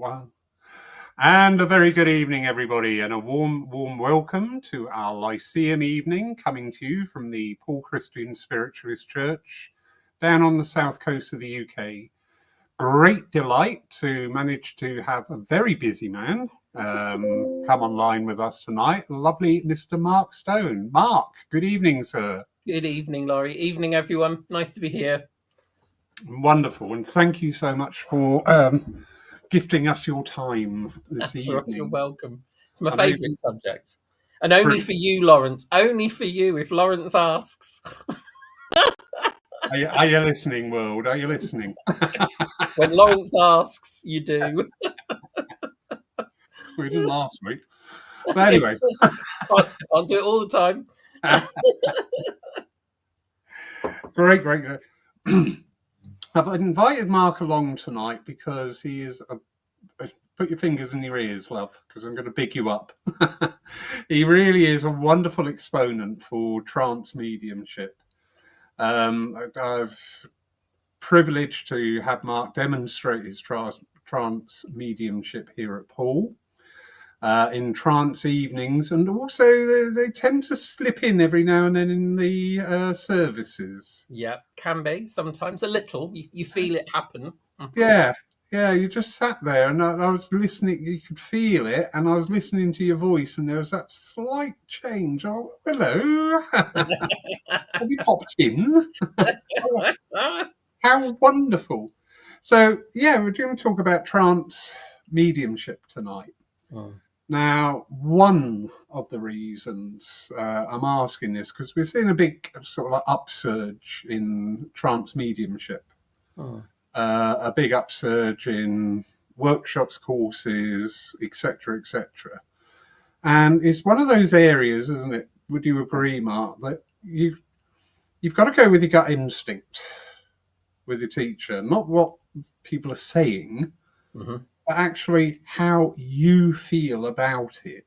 Wow. And a very good evening, everybody, and a warm welcome to our Lyceum evening, coming to you from the Paul Christian Spiritualist Church down on the south coast of the UK. Great delight to manage to have a very busy man come online with us tonight. Lovely Mr. Mark Stone. Mark, good evening, sir. Good evening, Laurie. Evening, everyone. Nice to be here. Wonderful, and thank you so much for gifting us your time this evening. Right, you're welcome. It's my favourite subject. And only for you, Lawrence. Only for you, if Lawrence asks. Are you listening, world? Are you listening? When Lawrence asks, you do. We didn't last week. But anyway. I'll do it all the time. Great. I've invited Mark along tonight because he is put your fingers in your ears, love, because I'm going to big you up. He really is a wonderful exponent for trance mediumship. I've privileged to have Mark demonstrate his trance mediumship here at Paul in trance evenings, and also they tend to slip in every now and then in the services. Yeah, can be sometimes a little. You feel it happen. Yeah, you just sat there and I was listening, you could feel it, and I was listening to your voice, and there was that slight change. Oh, hello. Have you popped in? How wonderful. So, yeah, we're going to talk about trance mediumship tonight. Now, one of the reasons I'm asking this, because we're seeing a big sort of like upsurge in trance mediumship. A big upsurge in workshops, courses, etc. And it's one of those areas, isn't it? Would you agree, Mark, that you've got to go with your gut instinct with your teacher, not what people are saying, but actually how you feel about it.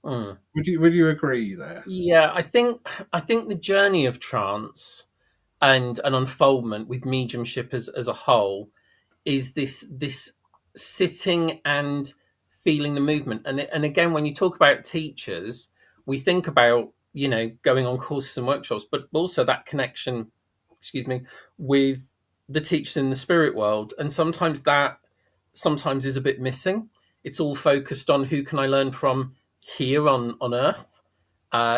Would you agree there? Yeah, I think the journey of trance and an unfoldment with mediumship as a whole is this sitting and feeling the movement. And again, when you talk about teachers, we think about, going on courses and workshops, but also that connection, with the teachers in the spirit world. And sometimes is a bit missing. It's all focused on who can I learn from here on earth,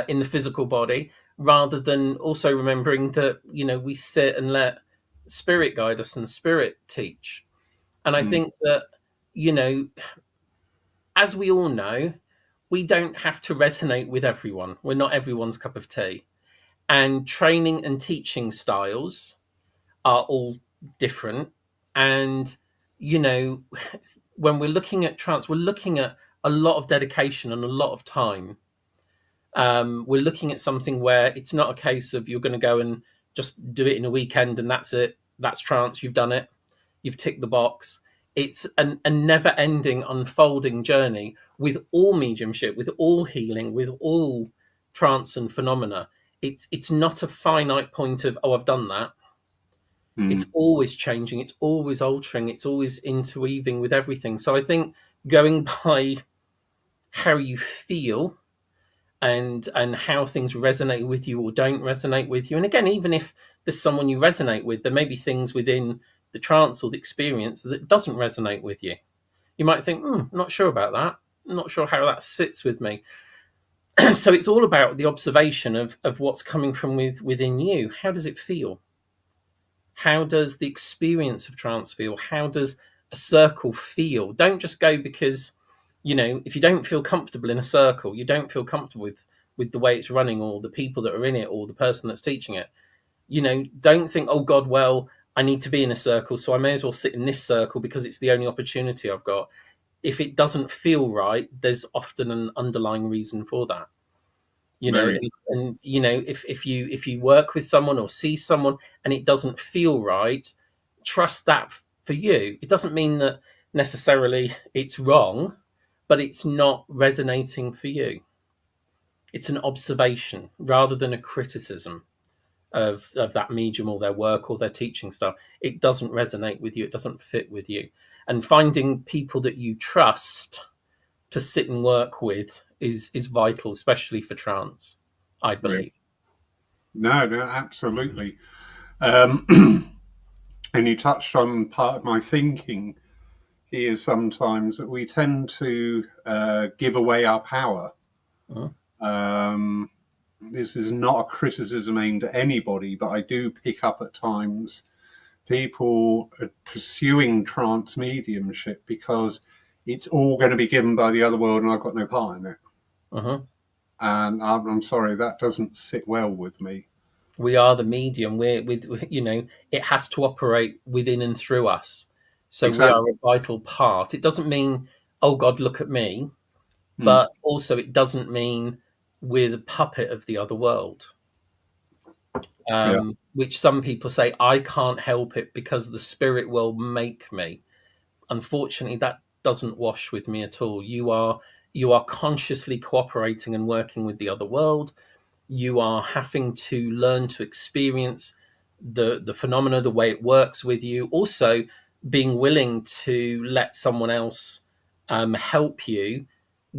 in the physical body, rather than also remembering that, we sit and let spirit guide us and spirit teach. And I think that, as we all know, we don't have to resonate with everyone. We're not everyone's cup of tea. And training and teaching styles are all different. And, when we're looking at trance, we're looking at a lot of dedication and a lot of time. We're looking at something where it's not a case of you're going to go and just do it in a weekend and that's it. That's trance. You've done it. You've ticked the box. It's a never-ending, unfolding journey with all mediumship, with all healing, with all trance and phenomena. It's not a finite point of, I've done that. It's always changing. It's always altering. It's always interweaving with everything. So I think going by how you feel and how things resonate with you or don't resonate with you. And again, even if there's someone you resonate with, there may be things within the trance or the experience that doesn't resonate with you. You might think, not sure about that. I'm not sure how that fits with me. So it's all about the observation of what's coming from within you. How does it feel? How does the experience of trance feel? How does a circle feel? Don't just go because, if you don't feel comfortable in a circle, you don't feel comfortable with the way it's running or the people that are in it or the person that's teaching it. Don't think, oh God, well, I need to be in a circle, so I may as well sit in this circle because it's the only opportunity I've got. If it doesn't feel right, there's often an underlying reason for that. If you work with someone or see someone and it doesn't feel right, trust that for you. It doesn't mean that necessarily it's wrong, but it's not resonating for you. It's an observation rather than a criticism of that medium or their work or their teaching stuff. It doesn't resonate with you. It doesn't fit with you. and finding people that you trust to sit and work with is vital, especially for trance, I believe. No, absolutely. And you touched on part of my thinking here sometimes, that we tend to give away our power. This is not a criticism aimed at anybody, but I do pick up at times people are pursuing trance mediumship because it's all going to be given by the other world and I've got no part in it. And I'm sorry, that doesn't sit well with me. We are the medium. It has to operate within and through us. So exactly. We are a vital part. It doesn't mean, oh God, look at me. But also it doesn't mean we're the puppet of the other world. Which some people say, I can't help it because the spirit will make me. Unfortunately, that doesn't wash with me at all. You are consciously cooperating and working with the other world. You are having to learn to experience the phenomena, the way it works with you. Also, being willing to let someone else help you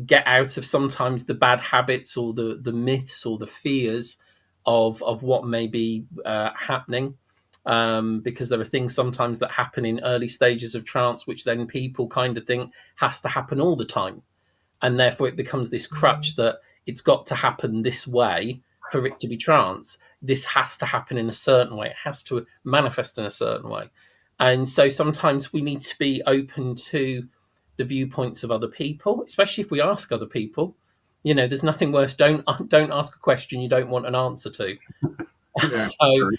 get out of sometimes the bad habits or the myths or the fears of what may be happening. Because there are things sometimes that happen in early stages of trance, which then people kind of think has to happen all the time. And therefore it becomes this crutch that it's got to happen this way for it to be trance. This has to happen in a certain way. It has to manifest in a certain way. And so sometimes we need to be open to the viewpoints of other people, especially if we ask other people. There's nothing worse. Don't ask a question you don't want an answer to. So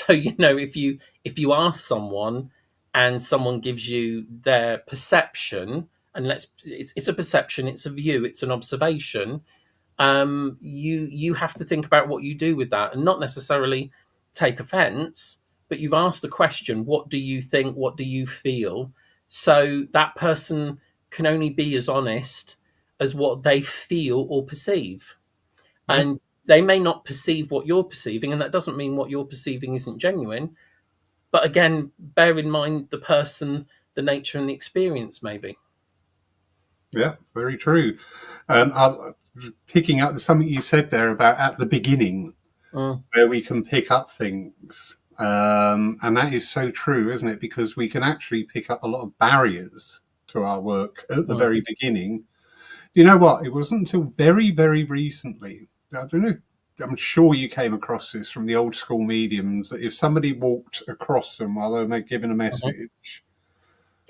if you ask someone and someone gives you their perception, and it's a perception, it's a view, it's an observation, you have to think about what you do with that, and not necessarily take offense, but you've asked the question, what do you think, what do you feel? So that person can only be as honest as what they feel or perceive. And they may not perceive what you're perceiving, and that doesn't mean what you're perceiving isn't genuine. But again, bear in mind the person, the nature and the experience, maybe. Yeah, very true. Picking up something you said there about at the beginning, where we can pick up things. And that is so true, isn't it? Because we can actually pick up a lot of barriers to our work at the very beginning. You know what? It wasn't until very, very recently, I don't know, I'm sure you came across this from the old school mediums, that if somebody walked across them while they were giving a message.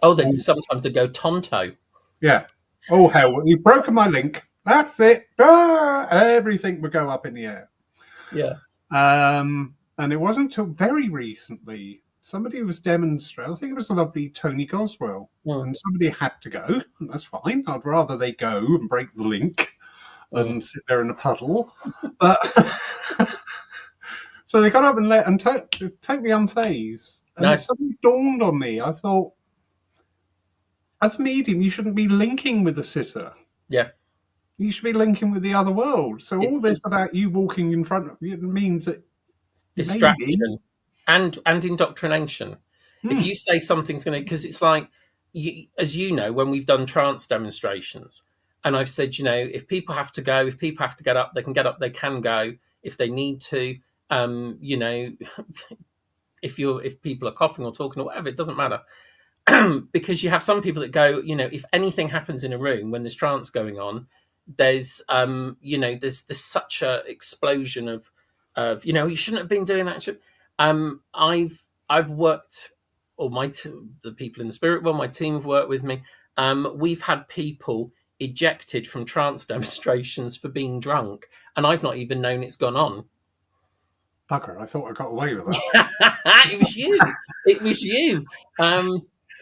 Sometimes they go tonto. Yeah. Oh, hell, you've broken my link. That's it. Everything would go up in the air. Yeah. And it wasn't until very recently somebody was demonstrating, I think it was the lovely Tony Goswell, and somebody had to go, and that's fine. I'd rather they go and break the link than sit there in a puddle. But so they got up and totally unfazed. And it suddenly dawned on me, I thought, as a medium, you shouldn't be linking with the sitter. Yeah. You should be linking with the other world. So all this about you walking in front of you means that distraction and indoctrination. If you say something's going to, because it's like, as you know, when we've done trance demonstrations, and I've said, if people have to go, if people have to get up, they can get up, they can go if they need to. If people are coughing or talking or whatever, it doesn't matter. Because you have some people that go, if anything happens in a room when there's trance going on, there's there's such a explosion of you shouldn't have been doing that. I've worked, or the people in the spirit world, my team have worked with me. We've had people ejected from trance demonstrations for being drunk, and I've not even known it's gone on. Bugger, I thought I got away with that. It was you.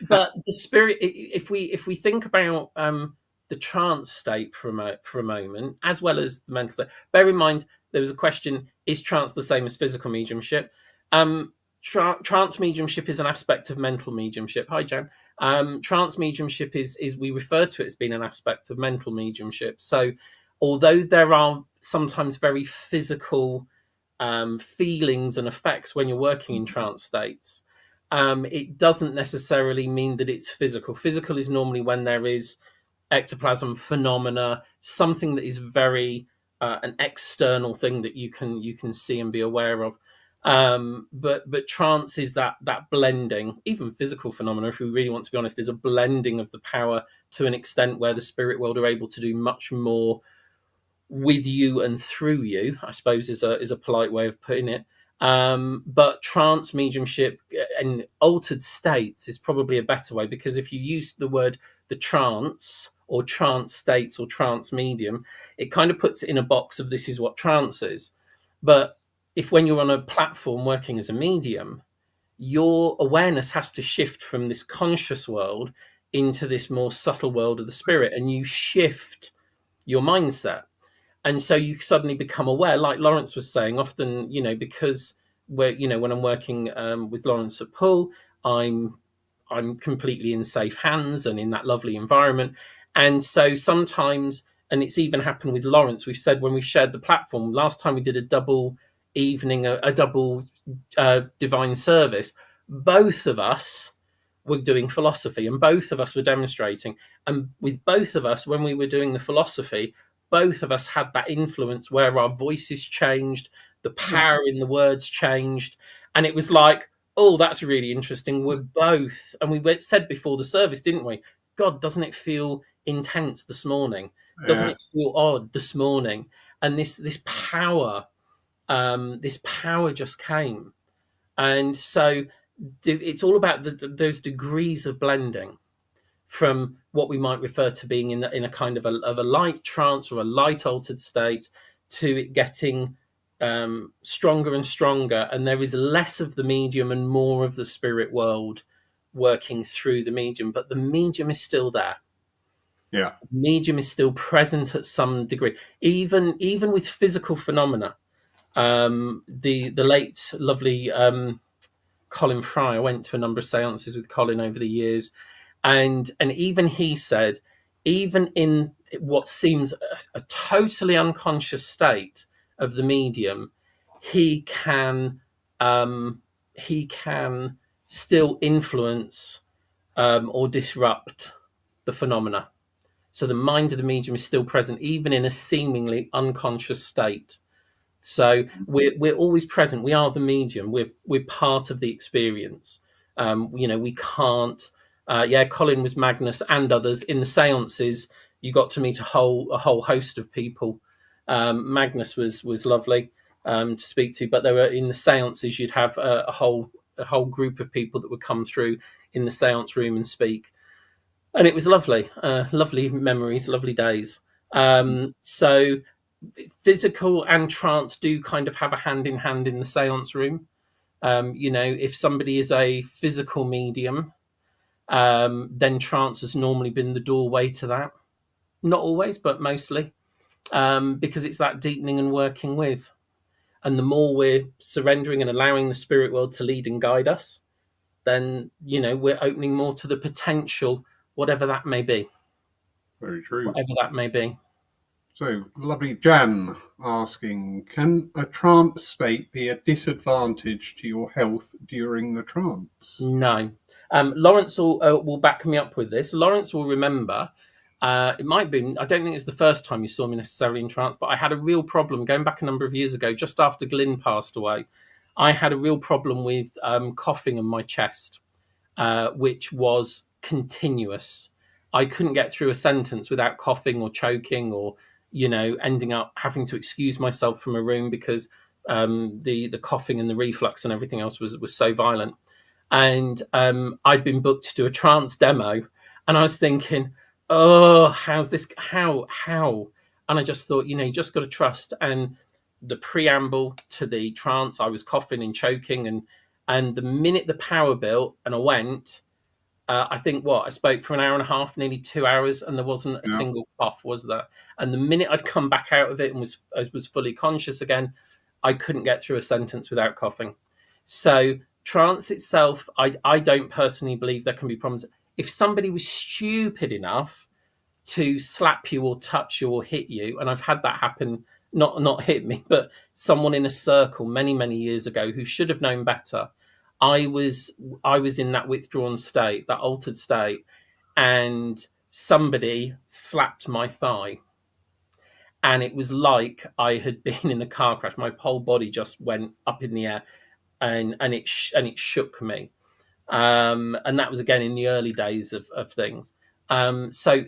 But the spirit, if we think about the trance state for a moment, as well as the mental state, bear in mind there was a question: is trance the same as physical mediumship? Trance mediumship is an aspect of mental mediumship. Hi, Jan. Trance mediumship is we refer to it as being an aspect of mental mediumship. So, although there are sometimes very physical feelings and effects when you're working in trance states, it doesn't necessarily mean that it's physical. Physical is normally when there is ectoplasm phenomena, something that is very an external thing that you can see and be aware of. But trance is that blending. Even physical phenomena, if we really want to be honest, is a blending of the power to an extent where the spirit world are able to do much more with you and through you, I suppose, is a polite way of putting it. But trance mediumship and altered states is probably a better way, because if you use the trance or trance states or trance medium, it kind of puts it in a box of this is what trance is. But if when you're on a platform working as a medium, your awareness has to shift from this conscious world into this more subtle world of the spirit, and you shift your mindset, and so you suddenly become aware, like Lawrence was saying. Often, because when I'm working with Lawrence at Poole, I'm completely in safe hands and in that lovely environment. And so sometimes, and it's even happened with Lawrence, we've said when we shared the platform last time, we did a double evening, a double divine service, both of us were doing philosophy and both of us were demonstrating. And with both of us, when we were doing the philosophy, both of us had that influence where our voices changed, the power in the words changed. And it was like, oh, that's really interesting. We're both, and we said before the service, didn't we? God, doesn't it feel intense this morning? Doesn't it feel odd this morning? And this power just came. And so it's all about those degrees of blending, from what we might refer to being in a kind of a light trance or a light altered state, to it getting stronger and stronger, and there is less of the medium and more of the spirit world working through the medium, but the medium is still there. Yeah, the medium is still present at some degree, even with physical phenomena. The late lovely Colin Fry, I went to a number of seances with Colin over the years, and even he said, even in what seems a totally unconscious state of the medium, he can he can still influence or disrupt the phenomena. So the mind of the medium is still present, even in a seemingly unconscious state. So we're always present. We are the medium. We're part of the experience. We can't. Colin was Magnus and others in the seances. You got to meet a whole host of people. Magnus was lovely to speak to, but there were, in the seances, you'd have a whole group of people that would come through in the seance room and speak, and it was lovely. Lovely memories, lovely days. So physical and trance do kind of have a hand in hand in the seance room. If somebody is a physical medium, then trance has normally been the doorway to that. Not always, but mostly, because it's that deepening and working with. And the more we're surrendering and allowing the spirit world to lead and guide us, then, we're opening more to the potential, whatever that may be. very true. Whatever that may be. So, lovely Jan asking, can a trance state be a disadvantage to your health during the trance? No. Lawrence will back me up with this. Lawrence will remember, it might be, I don't think it's the first time you saw me necessarily in trance, but I had a real problem going back a number of years ago, just after Glyn passed away. I had a real problem with coughing in my chest, which was continuous. I couldn't get through a sentence without coughing or choking, or ending up having to excuse myself from a room because the coughing and the reflux and everything else was so violent. And I'd been booked to do a trance demo, and I was thinking, oh, how's this? How? And I just thought, you just got to trust. And the preamble to the trance, I was coughing and choking, and the minute the power built and I went, I think I spoke for an hour and a half, nearly 2 hours, and there wasn't a single cough, was there? And the minute I'd come back out of it and was fully conscious again, I couldn't get through a sentence without coughing. So trance itself, I don't personally believe there can be problems. If somebody was stupid enough to slap you or touch you or hit you, and I've had that happen, not hit me, but someone in a circle many, many years ago who should have known better, I was in that withdrawn state, that altered state, and somebody slapped my thigh, and it was like I had been in a car crash. My whole body just went up in the air, and it shook me. And that was again in the early days of things. So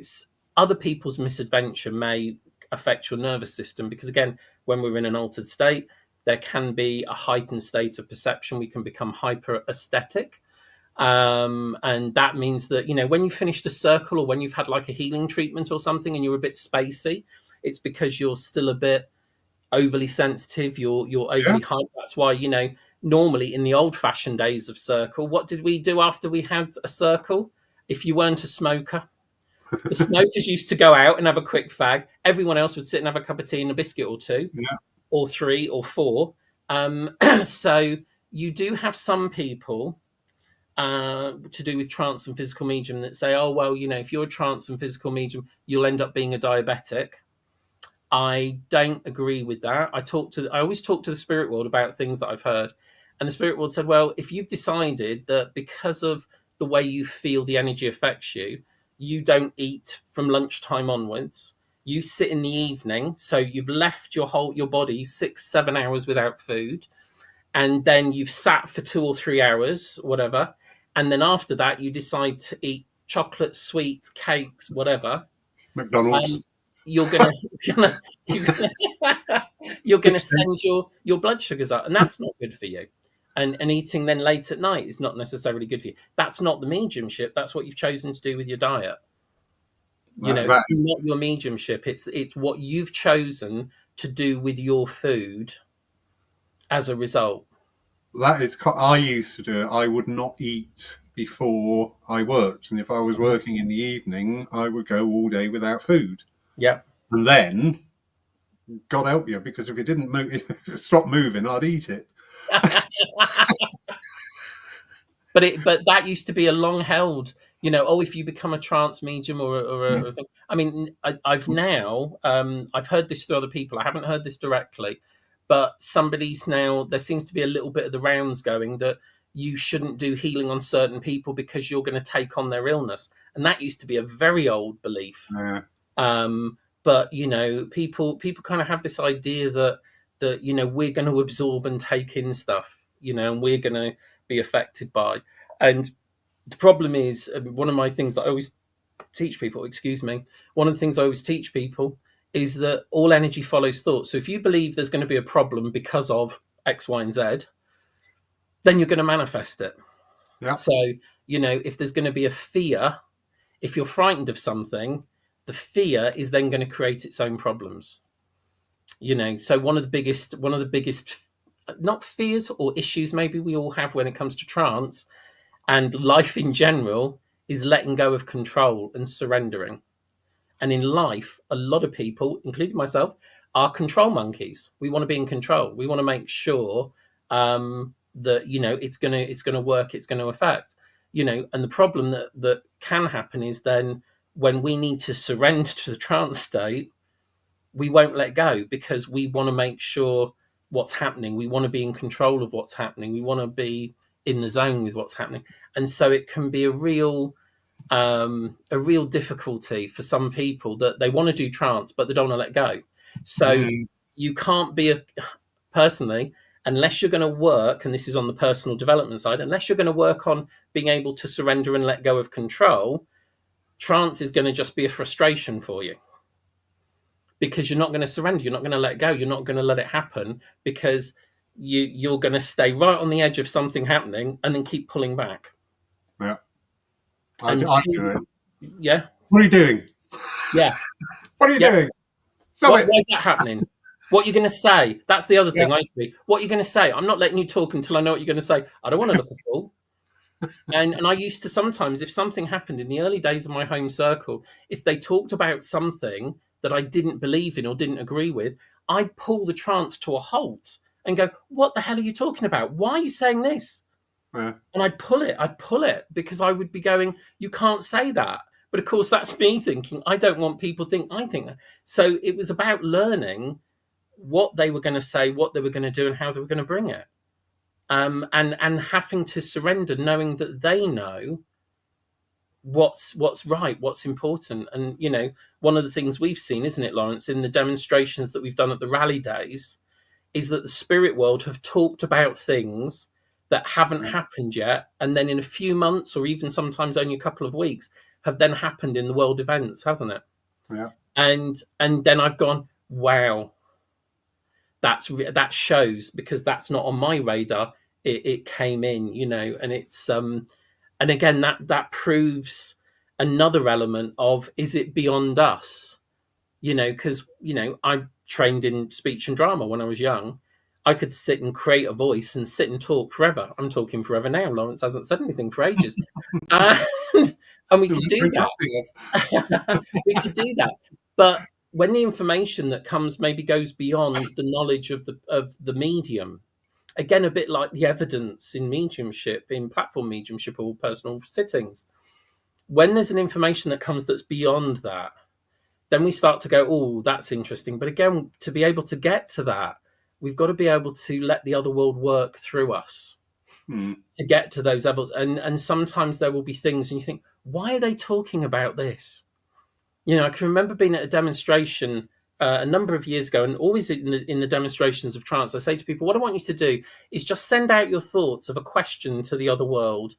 other people's misadventure may affect your nervous system because, again, when we're in an altered state, there can be a heightened state of perception. We can become hyper aesthetic. And that means that, when you finished a circle or when you've had like a healing treatment or something and you're a bit spacey, it's because you're still a bit overly sensitive. You're overly hyped. That's why, normally in the old fashioned days of circle, what did we do after we had a circle? If you weren't a smoker, the smokers used to go out and have a quick fag. Everyone else would sit and have a cup of tea and a biscuit or two, or three or four. So you do have some people to do with trance and physical medium that say, oh, well, if you're a trance and physical medium, you'll end up being a diabetic. I don't agree with that. I always talk to the spirit world about things that I've heard. And the spirit world said, well, if you've decided that because of the way you feel the energy affects you, you don't eat from lunchtime onwards, you sit in the evening, so you've left your body 6-7 hours without food, and then you've sat for 2 or 3 hours, whatever, and then after that you decide to eat chocolate, sweets, cakes, whatever. McDonald's. You're gonna send your blood sugars up, and that's not good for you. And eating then late at night is not necessarily good for you. That's not the mediumship. That's what you've chosen to do with your diet. It's not your mediumship. It's what you've chosen to do with your food as a result. That is, I used to do it. I would not eat before I worked, and if I was working in the evening, I would go all day without food. Yeah. And then, God help you, because if you didn't stop moving, I'd eat it. But that used to be a long held, if you become a trance medium or a thing. I mean, I've now, I've heard this through other people. I haven't heard this directly, but there seems to be a little bit of the rounds going that you shouldn't do healing on certain people because you're going to take on their illness. And that used to be a very old belief. Yeah. But, people kind of have this idea that we're going to absorb and take in stuff, and we're going to be affected by. And the problem is, one of my things that I always teach people, one of the things I always teach people is that all energy follows thought. So if you believe there's going to be a problem because of X, Y, and Z, then you're going to manifest it. Yeah. So, if there's going to be a fear, if you're frightened of something, the fear is then going to create its own problems. So one of the biggest, not fears or issues maybe we all have when it comes to trance and life in general is letting go of control and surrendering. And in life, a lot of people, including myself, are control monkeys. We want to be in control. We want to make sure that it's gonna work, it's going to affect. And the problem that can happen is then when we need to surrender to the trance state, we won't let go because we want to make sure what's happening. We want to be in control of what's happening. We want to be in the zone with what's happening. And so it can be a real difficulty for some people that they want to do trance, but they don't want to let go. So you can't be personally, unless you're going to work, and this is on the personal development side, unless you're going to work on being able to surrender and let go of control, trance is going to just be a frustration for you. Because you're not going to surrender, you're not going to let go, you're not going to let it happen because you're going to stay right on the edge of something happening and then keep pulling back. Yeah. Yeah. What are you doing? Yeah. What are you doing? Why is that happening? What are you going to say? That's the other thing I used to be. What are you going to say? I'm not letting you talk until I know what you're going to say. I don't want to look a fool. And I used to sometimes, if something happened in the early days of my home circle, if they talked about something that I didn't believe in or didn't agree with, I'd pull the trance to a halt and go, what the hell are you talking about? Why are you saying this? Yeah. And I'd pull it because I would be going, you can't say that. But of course, that's me thinking, I don't want people to think I think that. So it was about learning what they were going to say, what they were going to do, and how they were going to bring it. and having to surrender, knowing that they know what's right, what's important. And one of the things we've seen, isn't it, Lawrence, in the demonstrations that we've done at the rally days, is that the spirit world have talked about things that haven't happened yet, and then in a few months, or even sometimes only a couple of weeks, have then happened in the world events, hasn't it? Yeah. And then I've gone, wow, that shows, because that's not on my radar. It came in, and it's and again, that proves another element of, is it beyond us? Because I trained in speech and drama when I was young. I could sit and create a voice and sit and talk forever. I'm talking forever now. Lawrence hasn't said anything for ages, and, and we could do that. We could do that, but when the information that comes maybe goes beyond the knowledge of the medium, again, a bit like the evidence in mediumship, in platform mediumship or personal sittings, when there's an information that comes that's beyond that, then we start to go, oh, that's interesting. But again, to be able to get to that, we've got to be able to let the other world work through us to get to those levels. And sometimes there will be things and you think, why are they talking about this? I can remember being at a demonstration a number of years ago, and always in the demonstrations of trance, I say to people, what I want you to do is just send out your thoughts of a question to the other world,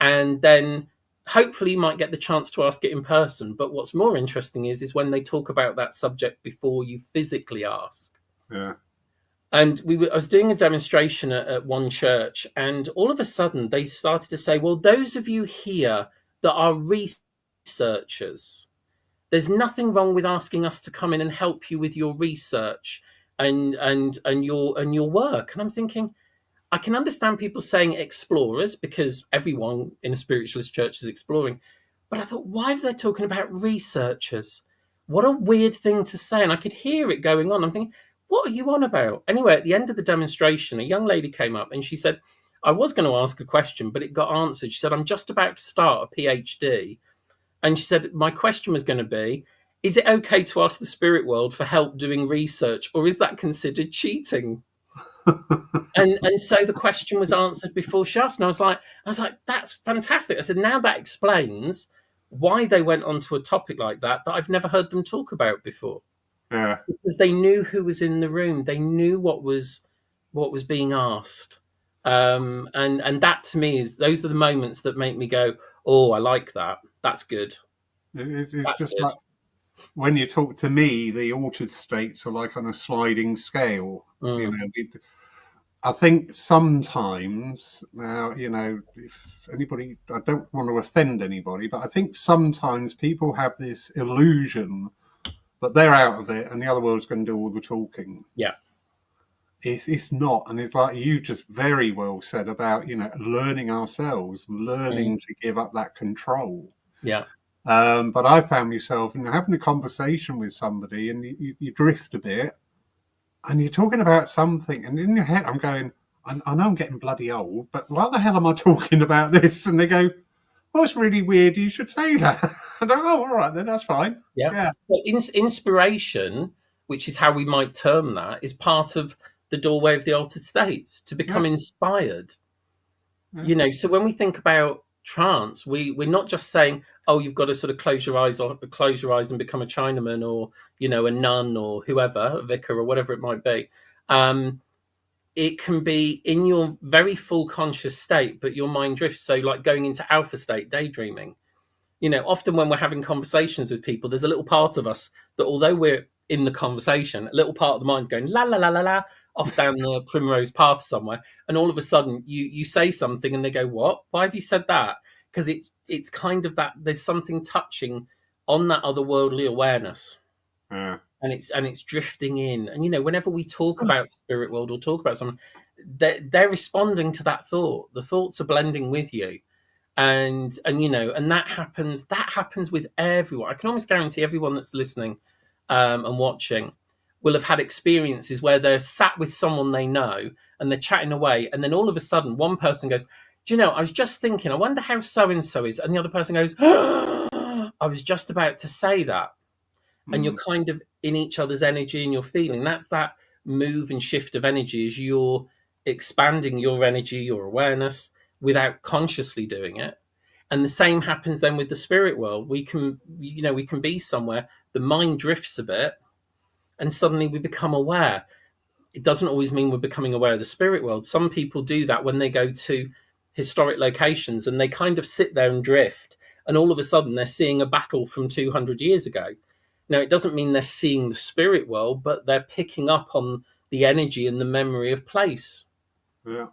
and then hopefully you might get the chance to ask it in person. But what's more interesting is when they talk about that subject before you physically ask. Yeah. And I was doing a demonstration at one church, and all of a sudden they started to say, well, those of you here that are researchers, there's nothing wrong with asking us to come in and help you with your research and your work. And I'm thinking, I can understand people saying explorers, because everyone in a spiritualist church is exploring. But I thought, why are they talking about researchers? What a weird thing to say. And I could hear it going on. I'm thinking, what are you on about? Anyway, at the end of the demonstration, a young lady came up and she said, I was going to ask a question, but it got answered. She said, I'm just about to start a PhD. And she said, my question was going to be, is it okay to ask the spirit world for help doing research, or is that considered cheating? and so the question was answered before she asked. And I was like, that's fantastic. I said, now that explains why they went onto a topic like that I've never heard them talk about before. Yeah. Because they knew who was in the room. They knew what was being asked. And that to me those are the moments that make me go, oh, I like that. That's good. It's That's just good. like when you talk to me, the altered states are like on a sliding scale. I think sometimes now, if anybody, I don't want to offend anybody, but I think sometimes people have this illusion that they're out of it and the other world's going to do all the talking. Yeah. It's not. And it's like you just very well said about, learning ourselves, learning to give up that control. Yeah. But I found myself having a conversation with somebody and you drift a bit and you're talking about something and in your head I'm going, I know I'm getting bloody old, but why the hell am I talking about this? And they go, well, it's really weird. You should say that. I go, oh, all right, then that's fine. Yeah. Well, inspiration, which is how we might term that, is part of the doorway of the altered states, to become inspired. So when we think about trance, we're not just saying, oh, you've got to sort of close your eyes and become a Chinaman, or a nun, or whoever, a vicar, or whatever it might be. It can be in your very full conscious state, but your mind drifts. So like going into alpha state, daydreaming. Often when we're having conversations with people, there's a little part of us that, although we're in the conversation, a little part of the mind's going la la la la la off down the primrose path somewhere, and all of a sudden you say something and they go, what? Why have you said that? Because it's kind of that there's something touching on that otherworldly awareness. Yeah. And it's drifting in. And whenever we talk about spirit world or talk about something, they're responding to that thought. The thoughts are blending with you. And that happens with everyone. I can almost guarantee everyone that's listening and watching will have had experiences where they're sat with someone they know and they're chatting away, and then all of a sudden one person goes, do you know, I was just thinking, I wonder how so and so is, and the other person goes, I was just about to say that. And you're kind of in each other's energy and you're feeling that's that move and shift of energy as you're expanding your energy, your awareness, without consciously doing it. And the same happens then with the spirit world. We can, we can be somewhere, the mind drifts a bit, and suddenly we become aware. It doesn't always mean we're becoming aware of the spirit world. Some people do that when they go to historic locations and they kind of sit there and drift, and all of a sudden they're seeing a battle from 200 years ago. Now, it doesn't mean they're seeing the spirit world, but they're picking up on the energy and the memory of place. Yeah.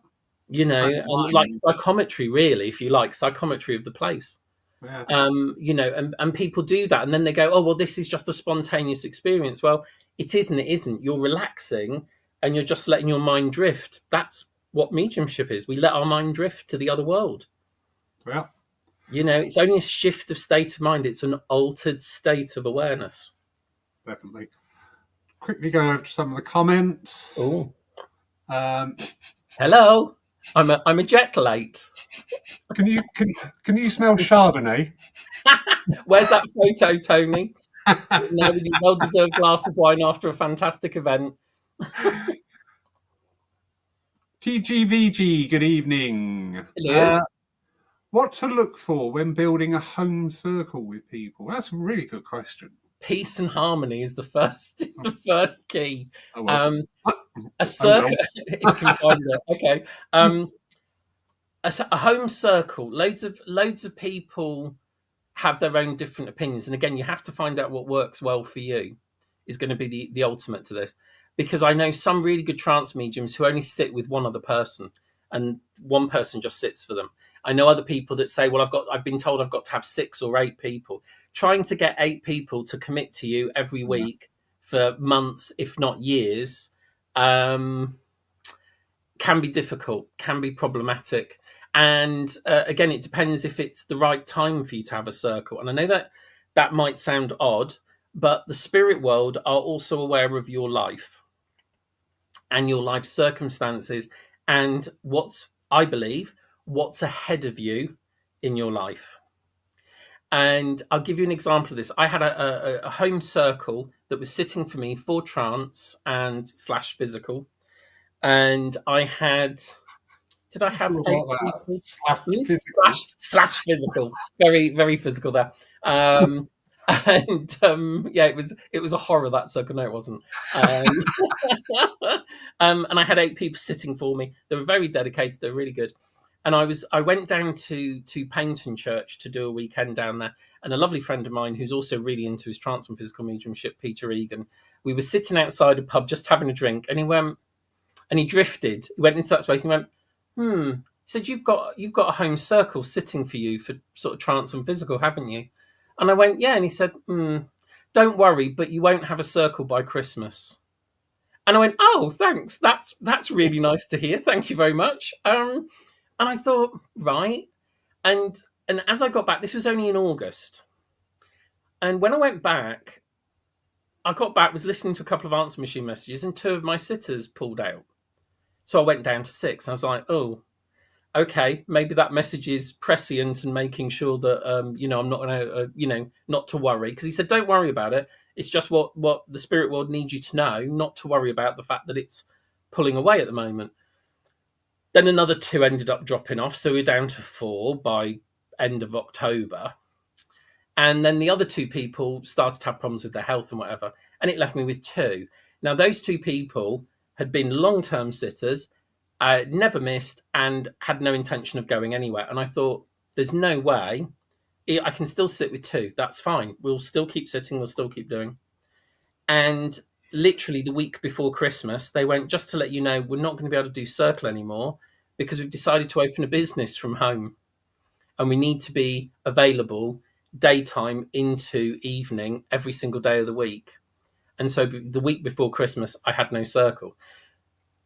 And like psychometry, really, if you like, psychometry of the place. Yeah. And people do that, and then they go, oh, well, this is just a spontaneous experience. Well, it isn't. It isn't. You're relaxing and you're just letting your mind drift. That's what mediumship is. We let our mind drift to the other world. Yeah. It's only a shift of state of mind. It's an altered state of awareness. Definitely. Quickly go over to some of the comments. Oh. Hello. I'm a jet late. Can you smell Chardonnay? Where's that photo, Tony? Now with your well-deserved glass of wine after a fantastic event. TGVG, good evening. Hello. What to look for when building a home circle with people? That's a really good question. Peace and harmony is the first key. Oh, well. A circle, if you can find it. Okay. A home circle. Loads of people have their own different opinions, and again, you have to find out what works well for you. Is going to be the ultimate to this, because I know some really good trance mediums who only sit with one other person, and one person just sits for them. I know other people that say, well, I've been told I've got to have 6 or 8 people. Trying to get 8 people to commit to you every week for months, if not years, can be difficult, can be problematic. And again, it depends if it's the right time for you to have a circle. And I know that might sound odd, but the spirit world are also aware of your life and your life circumstances and I believe, what's ahead of you in your life. And I'll give you an example of this. I had a home circle that was sitting for me for trance and / physical. And I had, did I have / physical? Very, very physical there. And it was a horror, that circle. No, it wasn't. And I had 8 people sitting for me. They were very dedicated. They were really good. And I went down to Paynton Church to do a weekend down there. And a lovely friend of mine who's also really into his trance and physical mediumship, Peter Egan, we were sitting outside a pub just having a drink, and he went, and he drifted. He went into that space and he went, He said, you've got a home circle sitting for you for sort of trance and physical, haven't you? And I went, yeah. And he said, don't worry, but you won't have a circle by Christmas. And I went, oh, thanks. That's really nice to hear. Thank you very much. And I thought, right. And as I got back, this was only in August. And when I went back, was listening to a couple of answer machine messages, and 2 of my sitters pulled out. So I went down to 6. And I was like, oh, okay, maybe that message is prescient and making sure that, I'm not going to, not to worry. Because he said, don't worry about it. It's just what the spirit world needs you to know, not to worry about the fact that it's pulling away at the moment. Then another 2 ended up dropping off. So we're down to 4 by end of October. And then the other 2 people started to have problems with their health and whatever. And it left me with 2. Now, those 2 people had been long-term sitters, never missed, and had no intention of going anywhere. And I thought, there's no way. I can still sit with 2. That's fine. We'll still keep sitting. We'll still keep doing. And literally the week before Christmas, they went, just to let you know, we're not going to be able to do circle anymore because we've decided to open a business from home. And we need to be available daytime into evening every single day of the week. And so the week before Christmas, I had no circle.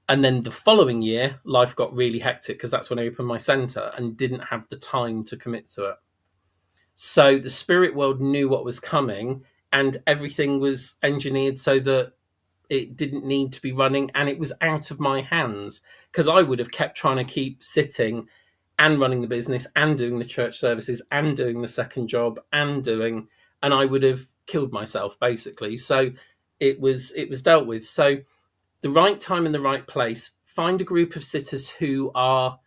And then the following year, life got really hectic because that's when I opened my centre and didn't have the time to commit to it. So the spirit world knew what was coming, and everything was engineered so that it didn't need to be running, and it was out of my hands, because I would have kept trying to keep sitting and running the business and doing the church services and doing the second job and I would have killed myself, basically. So it was dealt with. So the right time in the right place find a group of sitters who are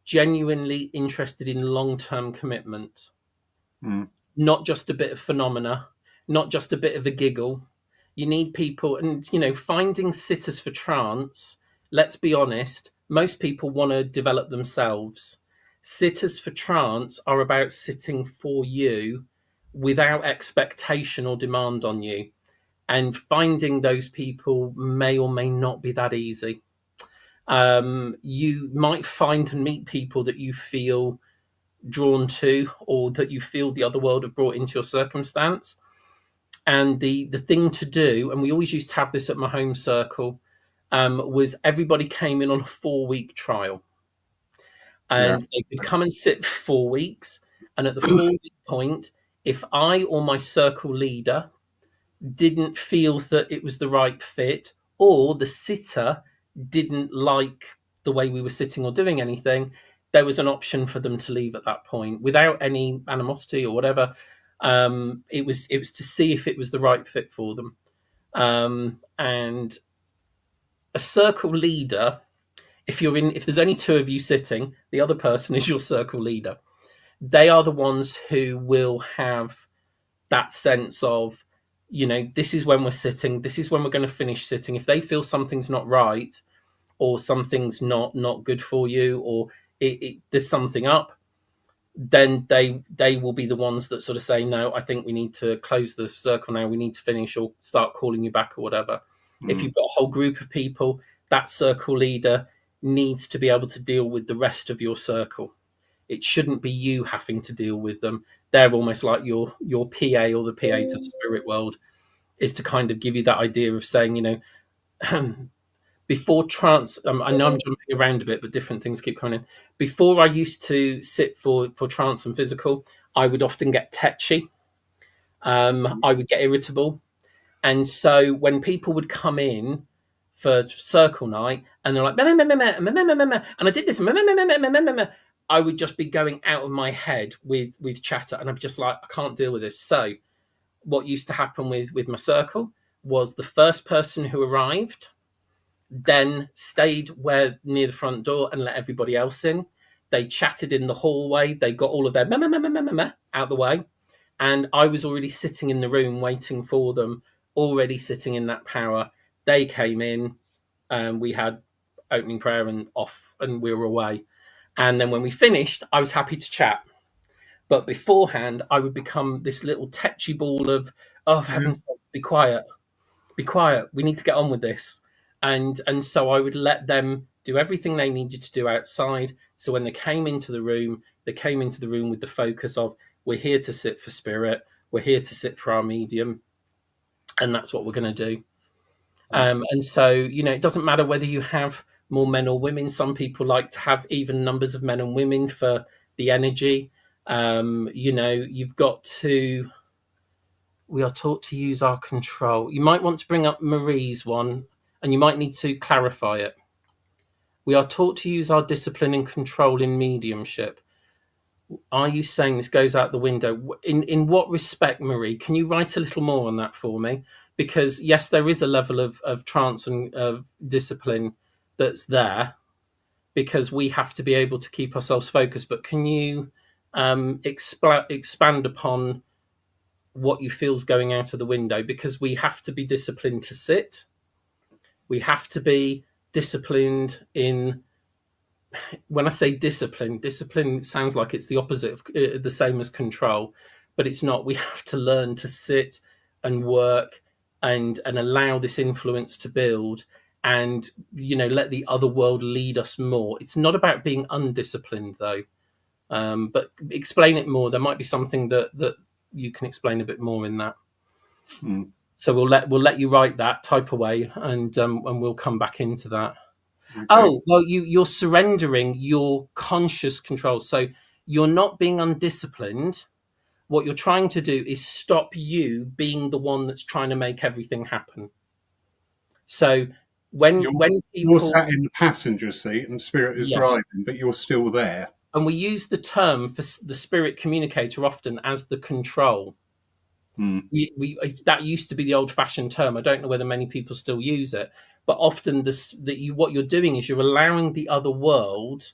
genuinely interested in long-term commitment, not just a bit of phenomena, not just a bit of a giggle. You need people, and finding sitters for trance, let's be honest, most people want to develop themselves. Sitters for trance are about sitting for you without expectation or demand on you. And finding those people may or may not be that easy. You might find and meet people that you feel drawn to, or that you feel the other world have brought into your circumstance. And the thing to do, and we always used to have this at my home circle, was everybody came in on a 4-week trial. And they could come and sit for 4 weeks. And at the 4-week point, if I or my circle leader didn't feel that it was the right fit, or the sitter didn't like the way we were sitting or doing anything, there was an option for them to leave at that point without any animosity or whatever. It was to see if it was the right fit for them. And a circle leader, if there's only 2 of you sitting, the other person is your circle leader. They are the ones who will have that sense of, this is when we're sitting, this is when we're going to finish sitting. If they feel something's not right, or something's not good for you, or there's something up, then they will be the ones that sort of say, no, I think we need to close the circle now, we need to finish, or start calling you back or whatever. If you've got a whole group of people, that circle leader needs to be able to deal with the rest of your circle. It shouldn't be you having to deal with them. They're almost like your PA, or the PA to the spirit world, is to kind of give you that idea of saying, before trance, I know I'm jumping around a bit, but different things keep coming in. Before I used to sit for trance and physical, I would often get tetchy. I would get irritable. And so when people would come in for circle night and they're like, meh, meh, meh, meh, meh, meh, meh, meh, and I did this, meh, meh, meh, meh, meh, meh, meh, meh, I would just be going out of my head with chatter, and I'm just like, I can't deal with this. So what used to happen with my circle was the first person who arrived then stayed near the front door and let everybody else in. They chatted in the hallway. They got all of their meh, meh, meh, meh, meh, meh, out the way. And I was already sitting in the room waiting for them, already sitting in that power. They came in, and we had opening prayer and off, and we were away. And then when we finished, I was happy to chat. But beforehand, I would become this little tetchy ball of, oh, for heaven's sake, be quiet. Be quiet. We need to get on with this. And so I would let them do everything they needed to do outside. So when they came into the room with the focus of, we're here to sit for spirit, we're here to sit for our medium, and that's what we're going to do. And so, it doesn't matter whether you have more men or women. Some people like to have even numbers of men and women for the energy. You've got to... We are taught to use our control. You might want to bring up Marie's one, and you might need to clarify it. We are taught to use our discipline and control in mediumship. Are you saying this goes out the window? In what respect, Marie? Can you write a little more on that for me? Because yes, there is a level of trance and discipline that's there, because we have to be able to keep ourselves focused. But can you expand upon what you feel is going out of the window? Because we have to be disciplined to sit. We have to be disciplined in... When I say discipline sounds like it's the opposite of the same as control, but it's not. We have to learn to sit and work and allow this influence to build, and let the other world lead us more. It's not about being undisciplined, though. But explain it more. There might be something that you can explain a bit more in that. So we'll let you write that, type away, and we'll come back into that. Okay. Oh, well, you're surrendering your conscious control. So you're not being undisciplined. What you're trying to do is stop you being the one that's trying to make everything happen. So when you're sat in the passenger seat and spirit is driving, but you're still there. And we use the term for the spirit communicator often as the control. That used to be the old-fashioned term. I don't know whether many people still use it, but often what you're doing is you're allowing the other world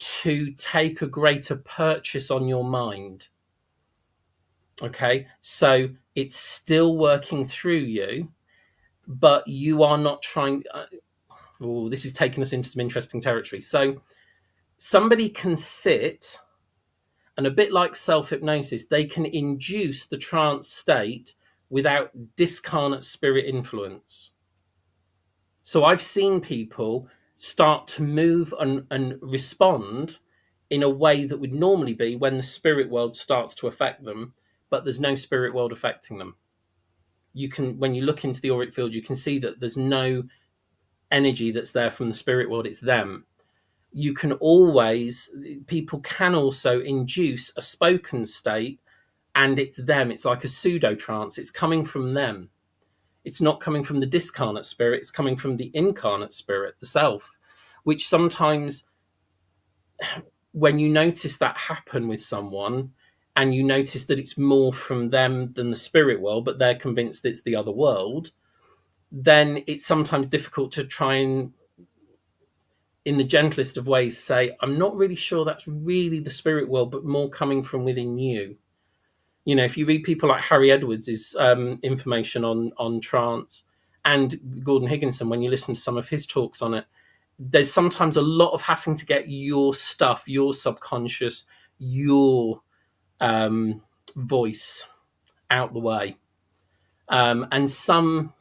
to take a greater purchase on your mind. Okay, so it's still working through you, but you are not trying. This is taking us into some interesting territory. So somebody can sit, and a bit like self-hypnosis, they can induce the trance state without discarnate spirit influence. So I've seen people start to move and respond in a way that would normally be when the spirit world starts to affect them, but there's no spirit world affecting them. You can, when you look into the auric field, you can see that there's no energy that's there from the spirit world, it's them. You can always, people can also induce a spoken state, and it's them. It's like a pseudo trance. It's coming from them. It's not coming from the discarnate spirit. It's coming from the incarnate spirit, the self, which sometimes when you notice that happen with someone and you notice that it's more from them than the spirit world, but they're convinced it's the other world, then it's sometimes difficult to try and, in the gentlest of ways, say, I'm not really sure that's really the spirit world, but more coming from within you. You know, if you read people like Harry Edwards' information on trance, and Gordon Higginson, when you listen to some of his talks on it, there's sometimes a lot of having to get your stuff, your subconscious, your voice out the way. And some,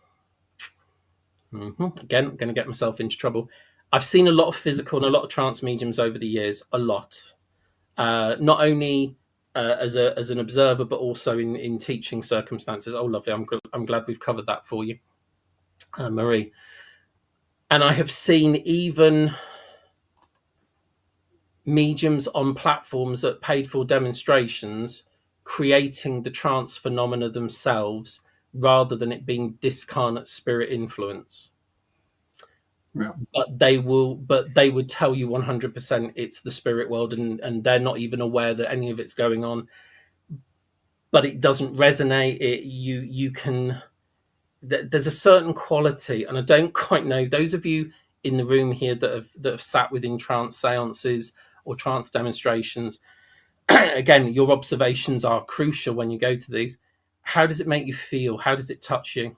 again, I'm going to get myself into trouble. I've seen a lot of physical and a lot of trance mediums over the years, a lot. Not only as an observer, but also in teaching circumstances. Oh, lovely. I'm glad we've covered that for you, Marie. And I have seen even mediums on platforms that paid for demonstrations creating the trance phenomena themselves rather than it being discarnate spirit influence. Yeah. But they would tell you 100% it's the spirit world, and they're not even aware that any of it's going on. But it doesn't resonate. You can. There's a certain quality, and I don't quite know. Those of you in the room here that have sat within trance seances or trance demonstrations, again, your observations are crucial when you go to these. How does it make you feel? How does it touch you?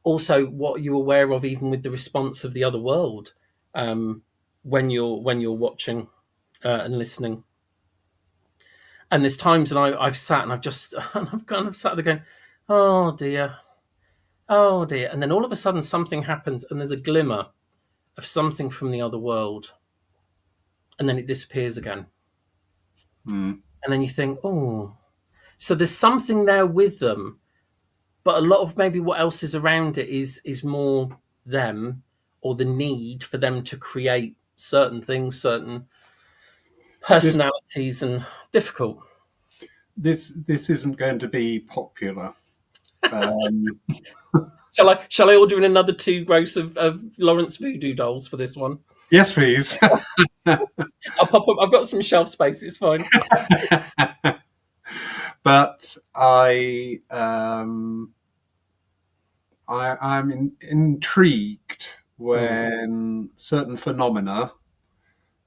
Also, what are you aware of, even with the response of the other world, when you're watching and listening? And there's times, and I've sat and I've kind of sat there going, oh dear, and then all of a sudden something happens, and there's a glimmer of something from the other world, and then it disappears again. And then you think, oh, so there's something there with them, but a lot of maybe what else is around it is more them, or the need for them to create certain things, certain personalities, and difficult. This isn't going to be popular. Shall I order in another 2 gross of Lawrence Voodoo dolls for this one? Yes, please. I'll pop up. I've got some shelf space. It's fine. But I'm intrigued when certain phenomena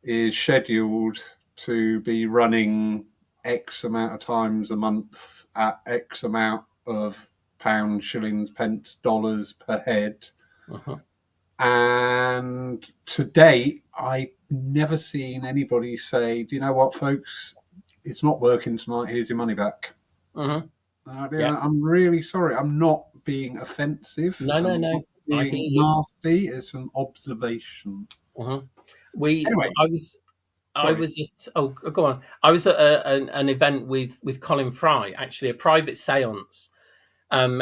is scheduled to be running X amount of times a month at X amount of pounds, shillings, pence, dollars per head. And to date, I've never seen anybody say, do you know what, folks, it's not working tonight, here's your money back. I'm really sorry. I'm not being offensive. No. Being nasty. It's an observation. Anyway. I was at, go on. I was at an event with Colin Fry, actually a private seance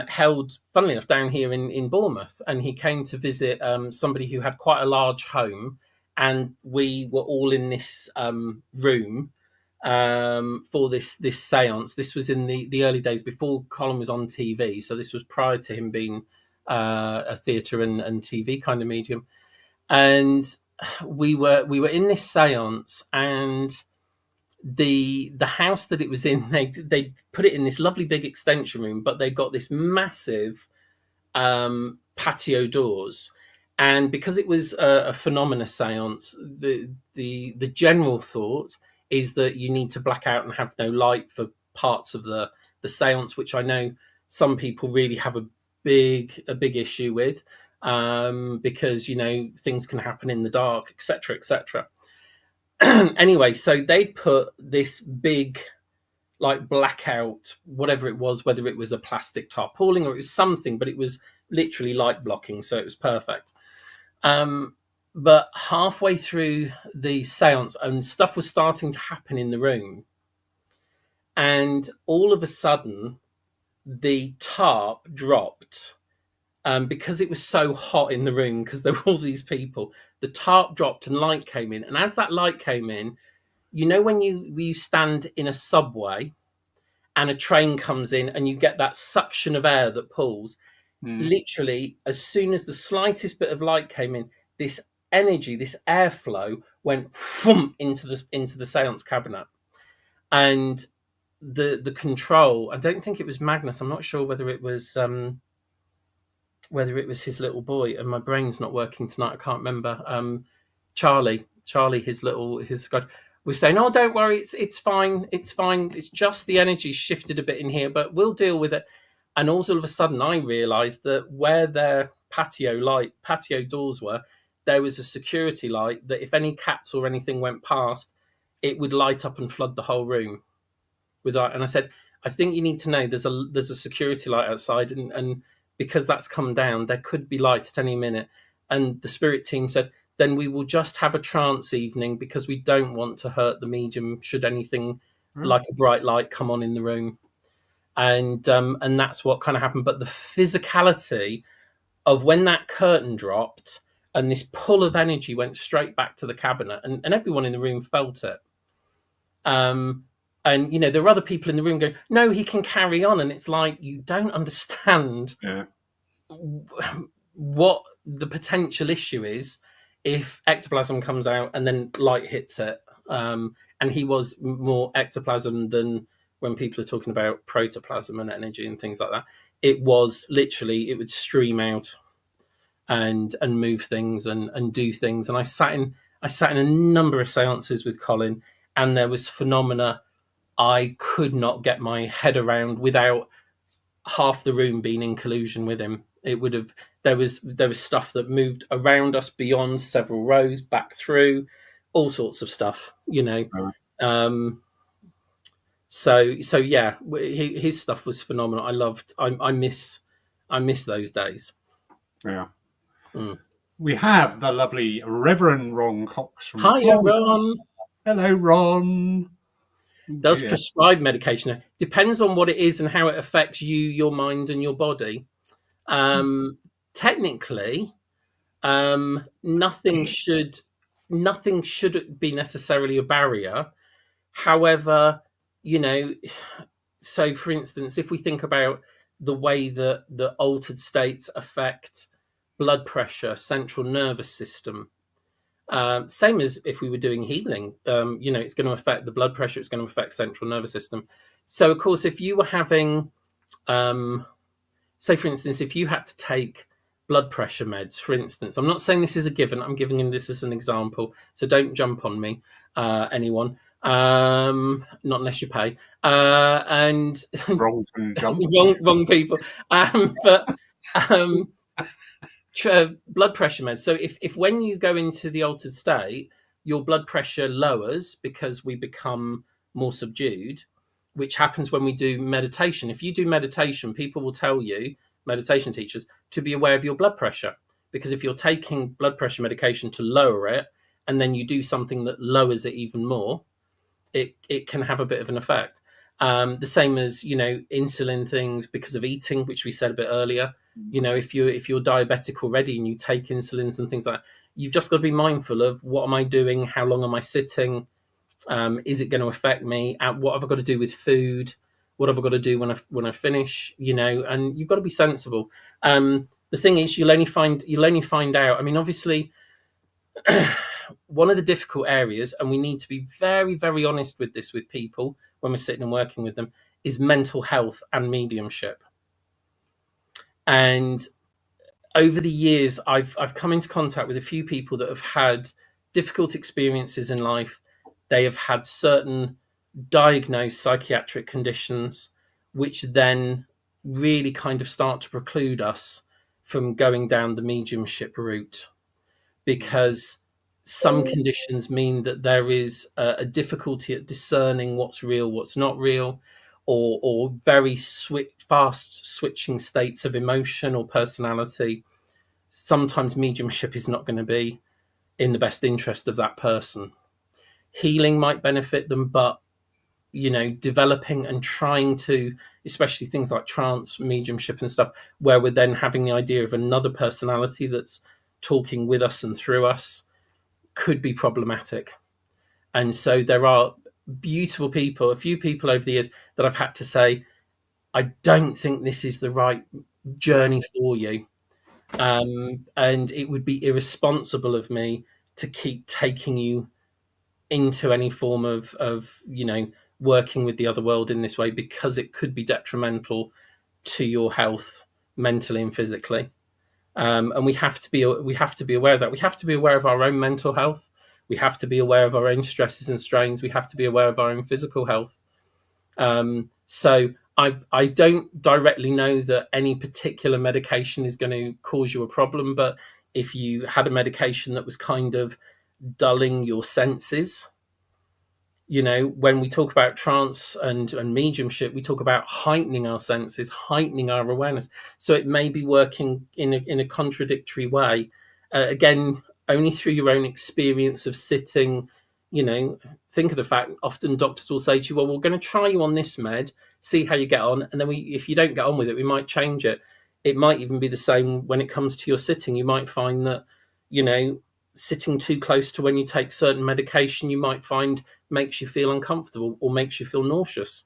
held, funnily enough, down here in Bournemouth, and he came to visit somebody who had quite a large home, and we were all in this room for this seance. This was in the early days before Colin was on TV, so this was prior to him being a theatre and TV kind of medium. And we were in this seance, and the house that it was in, they put it in this lovely big extension room, but they got this massive patio doors. And because it was a phenomena seance, the general thought is that you need to black out and have no light for parts of the seance, which I know some people really have a big issue with, because things can happen in the dark, etc., etc. Anyway, so they put this big, like, blackout, whatever it was, whether it was a plastic tarpaulin or it was something, but it was literally light blocking, so it was perfect. But halfway through the seance, and stuff was starting to happen in the room, and all of a sudden the tarp dropped, because it was so hot in the room, because there were all these people. The tarp dropped and light came in, and as that light came in, when you stand in a subway and a train comes in and you get that suction of air that pulls, literally as soon as the slightest bit of light came in, this energy, this airflow went into the seance cabinet. And the control, I don't think it was Magnus, I'm not sure whether it was his little boy, and my brain's not working tonight, I can't remember. Charlie, his god, was saying, "Oh, don't worry, it's fine, it's just the energy shifted a bit in here, but we'll deal with it." And all of a sudden I realized that where their patio doors were, there was a security light that if any cats or anything went past, it would light up and flood the whole room with light. And I said, I think you need to know there's a security light outside, and because that's come down, there could be light at any minute. And the spirit team said, then we will just have a trance evening, because we don't want to hurt the medium should anything like a bright light come on in the room. And that's what kind of happened. But the physicality of when that curtain dropped and this pull of energy went straight back to the cabinet, and everyone in the room felt it. And there were other people in the room going, no, he can carry on. And it's like, you don't understand what the potential issue is if ectoplasm comes out and then light hits it. And he was more ectoplasm than when people are talking about protoplasm and energy and things like that. It was literally, it would stream out and move things and do things. And I sat in a number of seances with Colin, and there was phenomena I could not get my head around without half the room being in collusion with him. There was stuff that moved around us beyond several rows, back through, all sorts of stuff, So yeah, his stuff was phenomenal. I miss those days. Yeah. We have the lovely Reverend Ron Cox from Hiya, Ron. Hello, Ron. Does prescribe medication. Depends on what it is and how it affects you, your mind, and your body. Technically, nothing should be necessarily a barrier. However, so for instance, if we think about the way that the altered states affect blood pressure, central nervous system, same as if we were doing healing, it's going to affect the blood pressure, it's going to affect central nervous system. So of course, if you were having, say for instance, if you had to take blood pressure meds, for instance, I'm not saying this is a given, I'm giving this as an example, so don't jump on me, anyone, not unless you pay, and wrong jump. wrong people, but blood pressure meds. So if when you go into the altered state, your blood pressure lowers because we become more subdued, which happens when we do meditation. If you do meditation, people will tell you, meditation teachers, to be aware of your blood pressure, because if you're taking blood pressure medication to lower it and then you do something that lowers it even more, it can have a bit of an effect. The same as insulin things because of eating, which we said a bit earlier. If you're diabetic already and you take insulins and things like that, you've just got to be mindful of, what am I doing? How long am I sitting? Is it going to affect me? What have I got to do with food? What have I got to do when I finish? And you've got to be sensible. The thing is, you'll only find out. I mean, obviously, one of the difficult areas, and we need to be very, very honest with this with people when we're sitting and working with them, is mental health and mediumship. And over the years, I've come into contact with a few people that have had difficult experiences in life. They have had certain diagnosed psychiatric conditions, which then really kind of start to preclude us from going down the mediumship route, because some conditions mean that there is a difficulty at discerning what's real, what's not real, or very fast switching states of emotion or personality. Sometimes mediumship is not going to be in the best interest of that person. Healing might benefit them, but developing and trying to, especially things like trance mediumship and stuff, where we're then having the idea of another personality that's talking with us and through us, could be problematic. And so there are beautiful people, a few people over the years that I've had to say, I don't think this is the right journey for you. And it would be irresponsible of me to keep taking you into any form of working with the other world in this way, because it could be detrimental to your health mentally and physically. And we have to be aware of that. We have to be aware of our own mental health. We have to be aware of our own stresses and strains. We have to be aware of our own physical health. So I don't directly know that any particular medication is going to cause you a problem, but if you had a medication that was kind of dulling your senses, when we talk about trance and mediumship, we talk about heightening our senses, heightening our awareness. So it may be working in a contradictory way. Again, only through your own experience of sitting. Think of the fact often doctors will say to you, well, we're going to try you on this med, see how you get on, and then if you don't get on with it, we might change it. It might even be the same when it comes to your sitting. You might find that sitting too close to when you take certain medication, you might find makes you feel uncomfortable or makes you feel nauseous.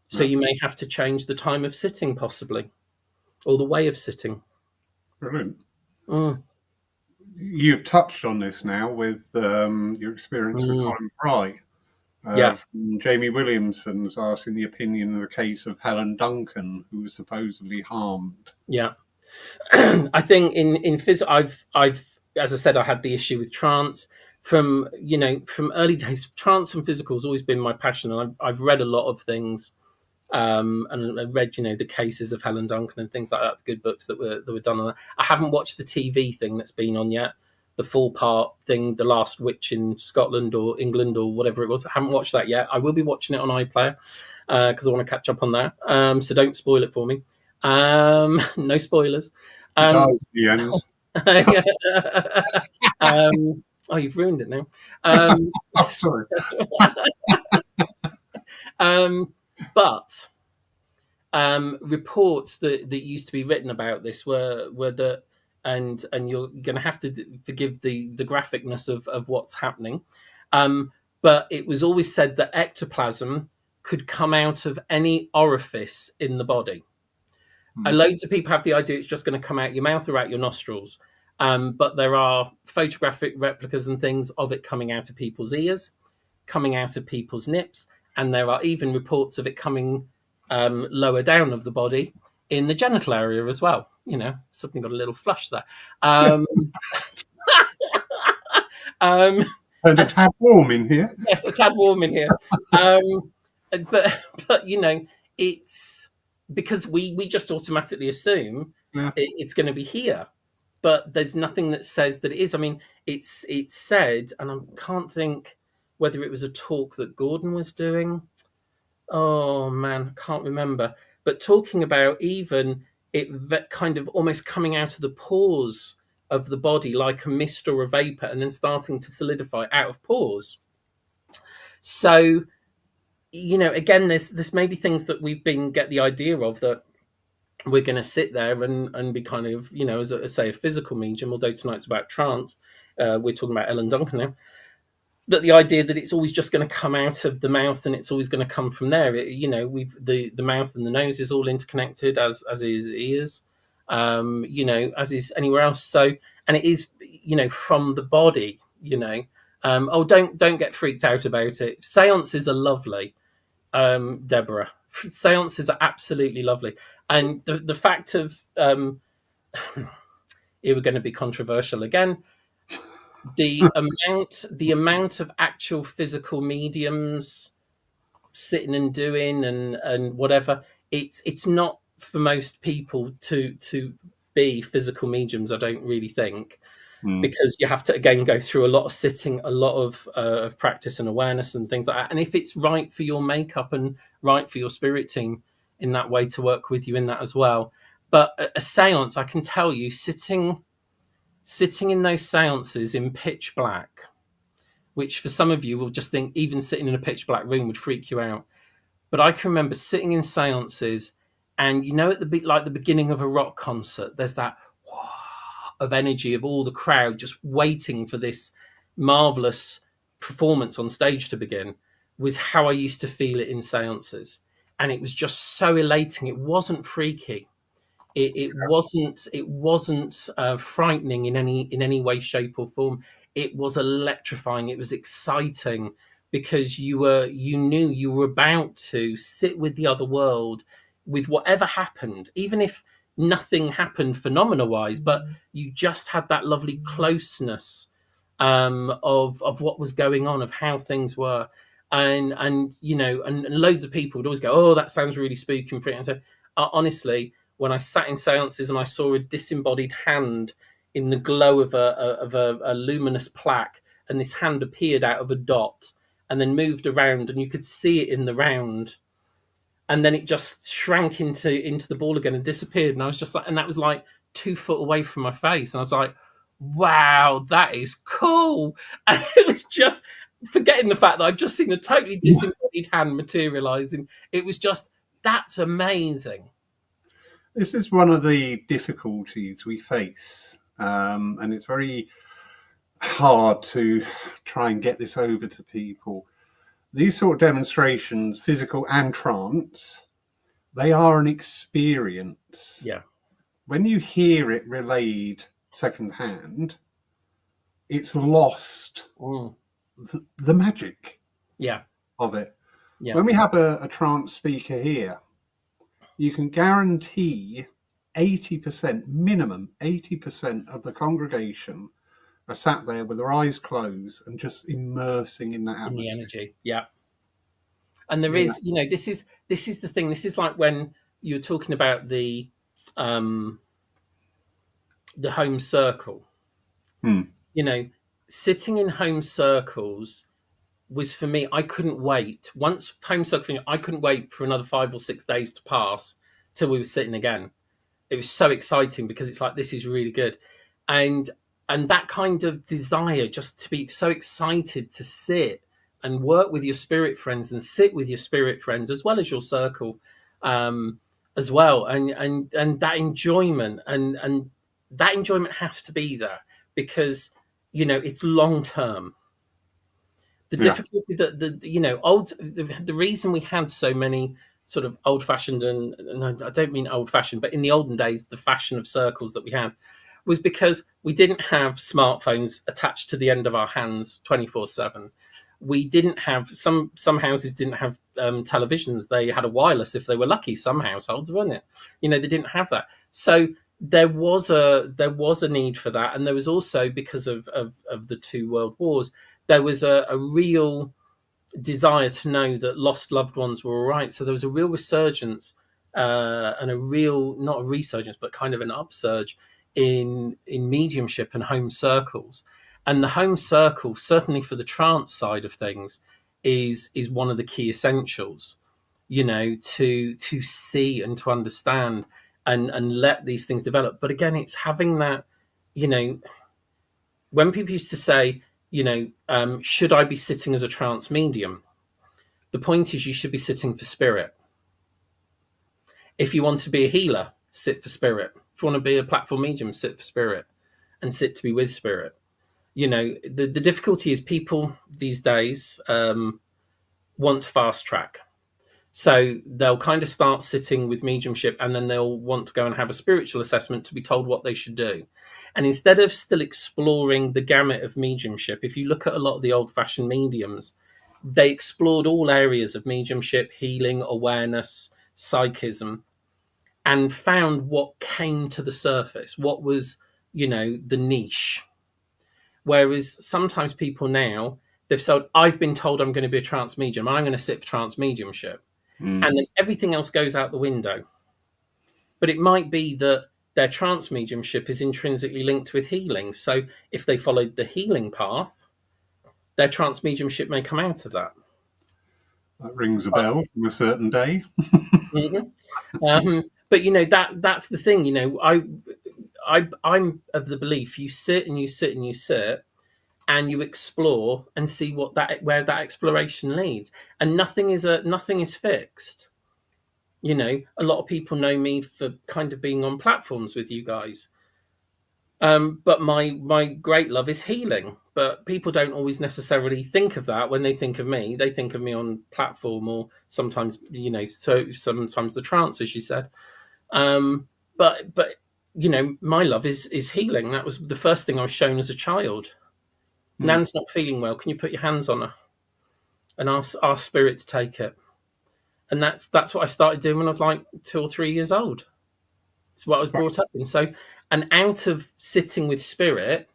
So you may have to change the time of sitting, possibly, or the way of sitting. Brilliant. You've touched on this now with your experience with Colin Fry. Jamie Williamson's asking the opinion in the case of Helen Duncan, who was supposedly harmed. Yeah. I think in phys, I've as I said, I had the issue with trance from early days. Trance and physical has always been my passion, and I've read a lot of things, and I read the cases of Helen Duncan and things like that, the good books that were done on that. I haven't watched the TV thing that's been on yet, the full part thing, The Last Witch in Scotland or England or whatever it was. I haven't watched that yet. I will be watching it on iPlayer because I want to catch up on that. So don't spoil it for me. No spoilers. The end. Oh, you've ruined it now. Sorry. But reports that used to be written about this were that, and you're going to have to forgive the graphicness of what's happening. But it was always said that ectoplasm could come out of any orifice in the body. Loads of people have the idea it's just going to come out your mouth or out your nostrils. But there are photographic replicas and things of it coming out of people's ears, coming out of people's nips, and there are even reports of it coming lower down of the body in the genital area as well. Something got a little flush there. Yes. And a tad warm in here. Yes, a tad warm in here. But it's because we just automatically assume it's going to be here. But there's nothing that says that it is. I mean, it's said, and I can't think whether it was a talk that Gordon was doing. Oh, man, I can't remember. But talking about even it kind of almost coming out of the pores of the body like a mist or a vapor and then starting to solidify out of pores. So, again, there's maybe things that we've been get the idea of that we're going to sit there and be kind of, as a physical medium, although tonight's about trance, we're talking about Ellen Duncan now, that the idea that it's always just going to come out of the mouth and it's always going to come from there. The mouth and the nose is all interconnected, as is ears, as is anywhere else. So, and it is, from the body, don't get freaked out about it. Seances are lovely, Deborah. Seances are absolutely lovely. And the fact of here we're going to be controversial again. The amount of actual physical mediums sitting and doing and whatever, it's not for most people to be physical mediums, I don't really think, because you have to again go through a lot of sitting, a lot of practice and awareness and things like that. And if it's right for your makeup and right for your spirit team in that way to work with you in that as well. But a seance, I can tell you, sitting in those seances in pitch black, which for some of you will just think even sitting in a pitch black room would freak you out. But I can remember sitting in seances, and at the beginning of a rock concert, there's that of energy of all the crowd just waiting for this marvelous performance on stage to begin, was how I used to feel it in seances. And it was just so elating. It wasn't freaky. It wasn't frightening in any way, shape, or form. It was electrifying. It was exciting because you knew you were about to sit with the other world, with whatever happened, even if nothing happened phenomena-wise, but you just had that lovely closeness of what was going on, of how things were, and loads of people would always go, "Oh, that sounds really spooky and freaky." And so, honestly, when I sat in seances and I saw a disembodied hand in the glow of a luminous plaque, and this hand appeared out of a dot and then moved around, and you could see it in the round, and then it just shrank into the ball again and disappeared, and I was just like, and that was like 2 foot away from my face, and I was like, wow, that is cool. And it was just forgetting the fact that I'd just seen a totally disembodied hand materializing. It was just, that's amazing. This is one of the difficulties we face, and it's very hard to try and get this over to people. These sort of demonstrations, physical and trance, they are an experience. Yeah. When you hear it relayed secondhand, it's lost the magic of it. Yeah. When we have a trance speaker here, you can guarantee 80%, minimum 80% of the congregation are sat there with their eyes closed and just immersing in that atmosphere. In the energy, yeah. And there is, this is the thing. This is like when you were talking about the home circle. Sitting in home circles was, for me, I couldn't wait. Once home circle, I couldn't wait for another 5 or 6 days to pass till we were sitting again. It was so exciting because it's like, this is really good. And that kind of desire just to be so excited to sit and work with your spirit friends and sit with your spirit friends as well as your circle as well. And that enjoyment and that enjoyment has to be there because, it's long term. The difficulty that the reason we had so many sort of old fashioned and I don't mean old fashioned, but in the olden days, the fashion of circles that we had was because we didn't have smartphones attached to the end of our hands 24/7. We didn't have some houses didn't have televisions. They had a wireless if they were lucky. Some households, weren't it? They didn't have that. So there was a need for that, and there was also, because of the 2 world wars, there was a real desire to know that lost loved ones were all right. So there was a real resurgence and a real, not a resurgence, but kind of an upsurge in mediumship and home circles. And the home circle, certainly for the trance side of things, is one of the key essentials, to see and to understand and let these things develop. But again, it's having that, when people used to say, should I be sitting as a trance medium? The point is, you should be sitting for spirit. If you want to be a healer, sit for spirit. If you want to be a platform medium, sit for spirit and sit to be with spirit. The difficulty is people these days want fast track. So they'll kind of start sitting with mediumship and then they'll want to go and have a spiritual assessment to be told what they should do. And instead of still exploring the gamut of mediumship, if you look at a lot of the old-fashioned mediums, they explored all areas of mediumship, healing, awareness, psychism, and found what came to the surface, what was, the niche. Whereas sometimes people now, they've said, I've been told I'm going to be a trance medium, and I'm going to sit for trance mediumship. And then everything else goes out the window. But it might be that their trance mediumship is intrinsically linked with healing. So if they followed the healing path, their trance mediumship may come out of that. That rings a bell from a certain day. But that's the thing. I'm of the belief you sit and you sit and you sit, and you explore and see where that exploration leads. And nothing is fixed. A lot of people know me for kind of being on platforms with you guys. But my great love is healing. But people don't always necessarily think of that when they think of me. They think of me on platform, or sometimes, so sometimes the trance, as you said. But my love is healing. That was the first thing I was shown as a child. Nan's not feeling well. Can you put your hands on her and ask our spirit to take it? And that's what I started doing when I was like 2 or 3 years old. It's what I was brought up in. So, and out of sitting with spirit,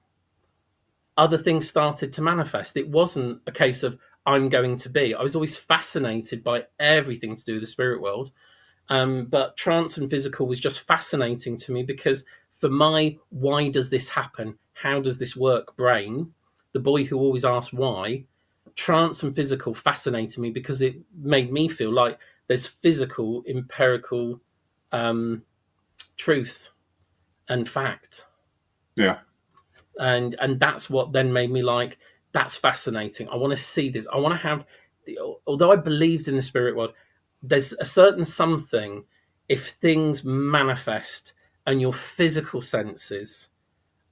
other things started to manifest. It wasn't a case of I'm going to be. I was always fascinated by everything to do with the spirit world. But trance and physical was just fascinating to me, because for my why does this happen? How does this work brain? The boy who always asked why, trance and physical fascinated me, because it made me feel like there's physical, empirical truth and fact. Yeah. And that's what then made me like, that's fascinating. I want to see this. I want to have, although I believed in the spirit world, there's a certain something, if things manifest and your physical senses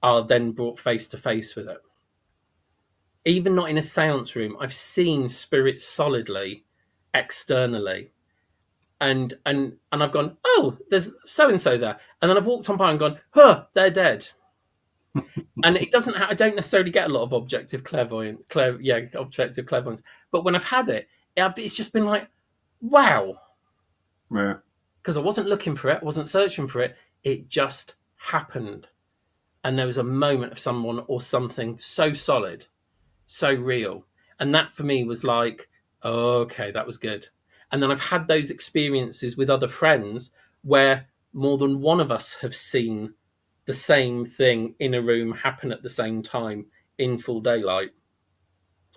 are then brought face to face with it. Even not in a seance room, I've seen spirits solidly, externally. And I've gone, oh, there's so-and-so there. And then I've walked on by and gone, they're dead. And it doesn't. I don't necessarily get a lot of objective clairvoyance. Objective clairvoyance. But when I've had it, it's just been like, wow. Yeah. Because I wasn't looking for it, I wasn't searching for it. It just happened, and there was a moment of someone or something so solid, so real, and that for me was like, okay, that was good. And then I've had those experiences with other friends where more than one of us have seen the same thing in a room happen at the same time in full daylight,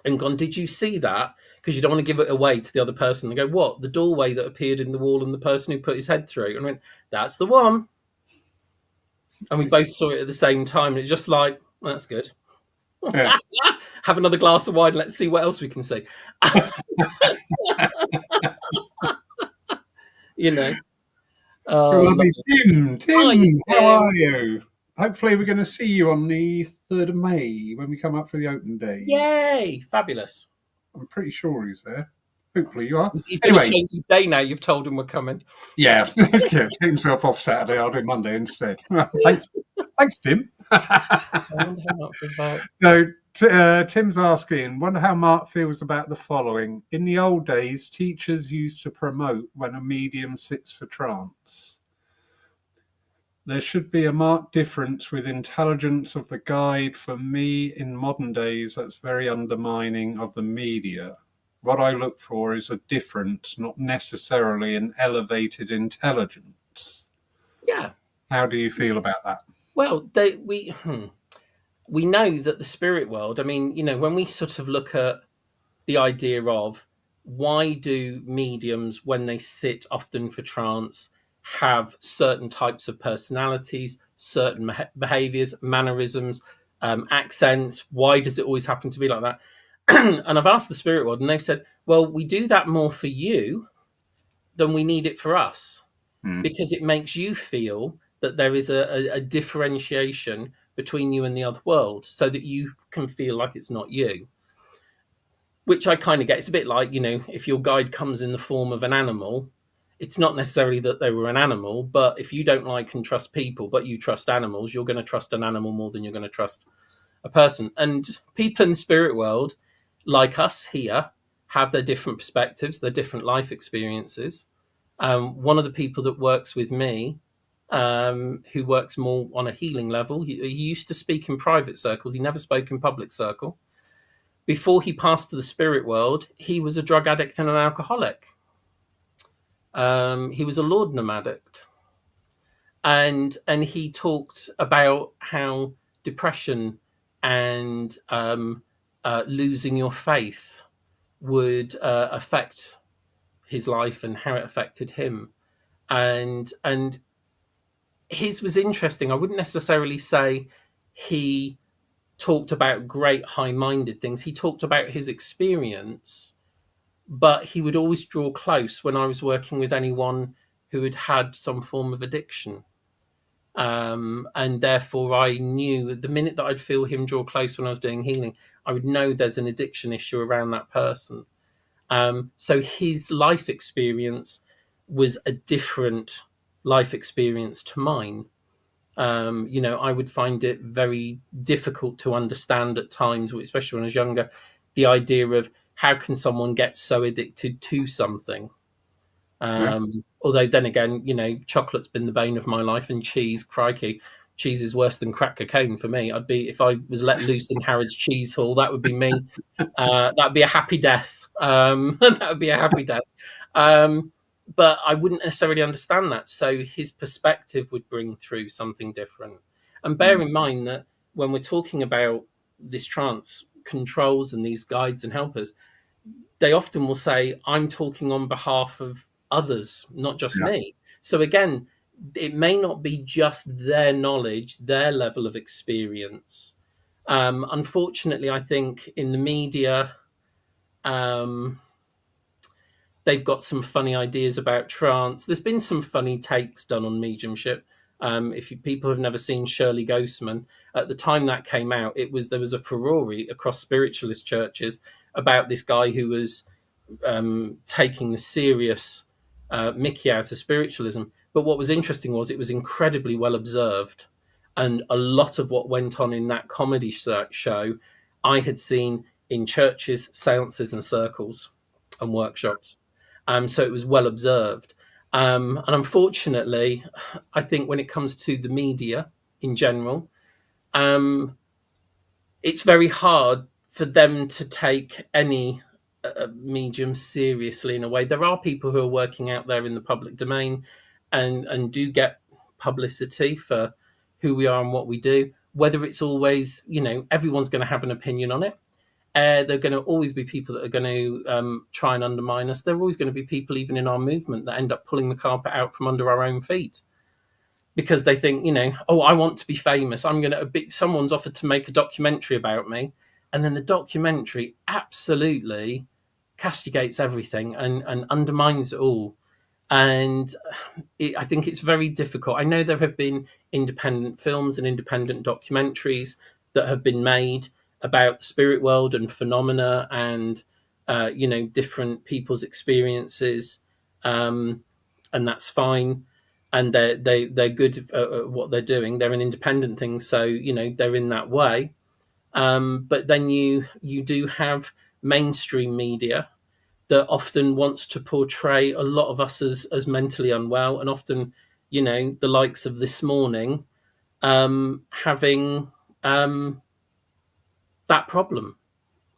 and gone, did you see that? Because you don't want to give it away to the other person and go, what? The doorway that appeared in the wall and the person who put his head through. And I went, that's the one. And we both saw it at the same time. And it's just like, that's good. Yeah. Have another glass of wine. Let's see what else we can see. Lovely. Tim, hi, how are you? Hopefully we're going to see you on the 3rd of May when we come up for the open day. Yay! Fabulous. I'm pretty sure he's there. Hopefully you are. He's going to change his day now. You've told him we're coming. Yeah. Take himself off Saturday. I'll do Monday instead. Thanks, Tim. I wonder how much is that. So Tim's asking, wonder how Mark feels about the following. In the old days, teachers used to promote when a medium sits for trance. There should be a marked difference with intelligence of the guide. For me, in modern days, that's very undermining of the media. What I look for is a difference, not necessarily an elevated intelligence. Yeah. How do you feel about that? Well, we know that the spirit world, I mean, when we sort of look at the idea of why do mediums, when they sit often for trance, have certain types of personalities, certain behaviors, mannerisms, accents, why does it always happen to be like that? And I've asked the spirit world, and they've said, well, we do that more for you than we need it for us, because it makes you feel that there is a differentiation between you and the other world, so that you can feel like it's not you. Which I kind of get. It's a bit like, if your guide comes in the form of an animal, it's not necessarily that they were an animal, but if you don't like and trust people, but you trust animals, you're going to trust an animal more than you're going to trust a person. And people in the spirit world, like us here, have their different perspectives, their different life experiences. One of the people that works with me, who works more on a healing level. He used to speak in private circles. He never spoke in public circle. Before he passed to the spirit world, he was a drug addict and an alcoholic. He was a laudanum addict. And he talked about how depression and losing your faith would affect his life and how it affected him. And his was interesting. I wouldn't necessarily say he talked about great high-minded things. He talked about his experience, but he would always draw close when I was working with anyone who had had some form of addiction. And therefore I knew the minute that I'd feel him draw close when I was doing healing, I would know there's an addiction issue around that person. So his life experience was a different life experience to mine. I would find it very difficult to understand at times, especially when I was younger, the idea of how can someone get so addicted to something. Although then again, chocolate's been the bane of my life, and cheese, crikey, cheese is worse than crack cocaine for me. If I was let loose in Harrods Cheese Hall, that would be me. That'd be a happy death. That would be a happy death. But I wouldn't necessarily understand that. So his perspective would bring through something different. And bear in mind that when we're talking about this trance controls and these guides and helpers, they often will say, I'm talking on behalf of others, not just me. So again, it may not be just their knowledge, their level of experience. Unfortunately, I think in the media, they've got some funny ideas about trance. There's been some funny takes done on mediumship. People have never seen Shirley Ghostman, at the time that came out, there was a furore across spiritualist churches about this guy who was taking the serious Mickey out of spiritualism. But what was interesting was it was incredibly well observed. And a lot of what went on in that comedy show, I had seen in churches, seances and circles and workshops. So it was well observed. And unfortunately, I think when it comes to the media in general, it's very hard for them to take any medium seriously in a way. There are people who are working out there in the public domain and do get publicity for who we are and what we do. Whether it's always, everyone's going to have an opinion on it. There are going to always be people that are going to try and undermine us. There are always going to be people, even in our movement, that end up pulling the carpet out from under our own feet because they think, I want to be famous. Someone's offered to make a documentary about me. And then the documentary absolutely castigates everything and undermines it all. And I think it's very difficult. I know there have been independent films and independent documentaries that have been made about the spirit world and phenomena and, different people's experiences. And that's fine. And they're good at what they're doing. They're an independent thing. So, they're in that way. But then you do have mainstream media that often wants to portray a lot of us as mentally unwell, and often, the likes of This Morning having that problem.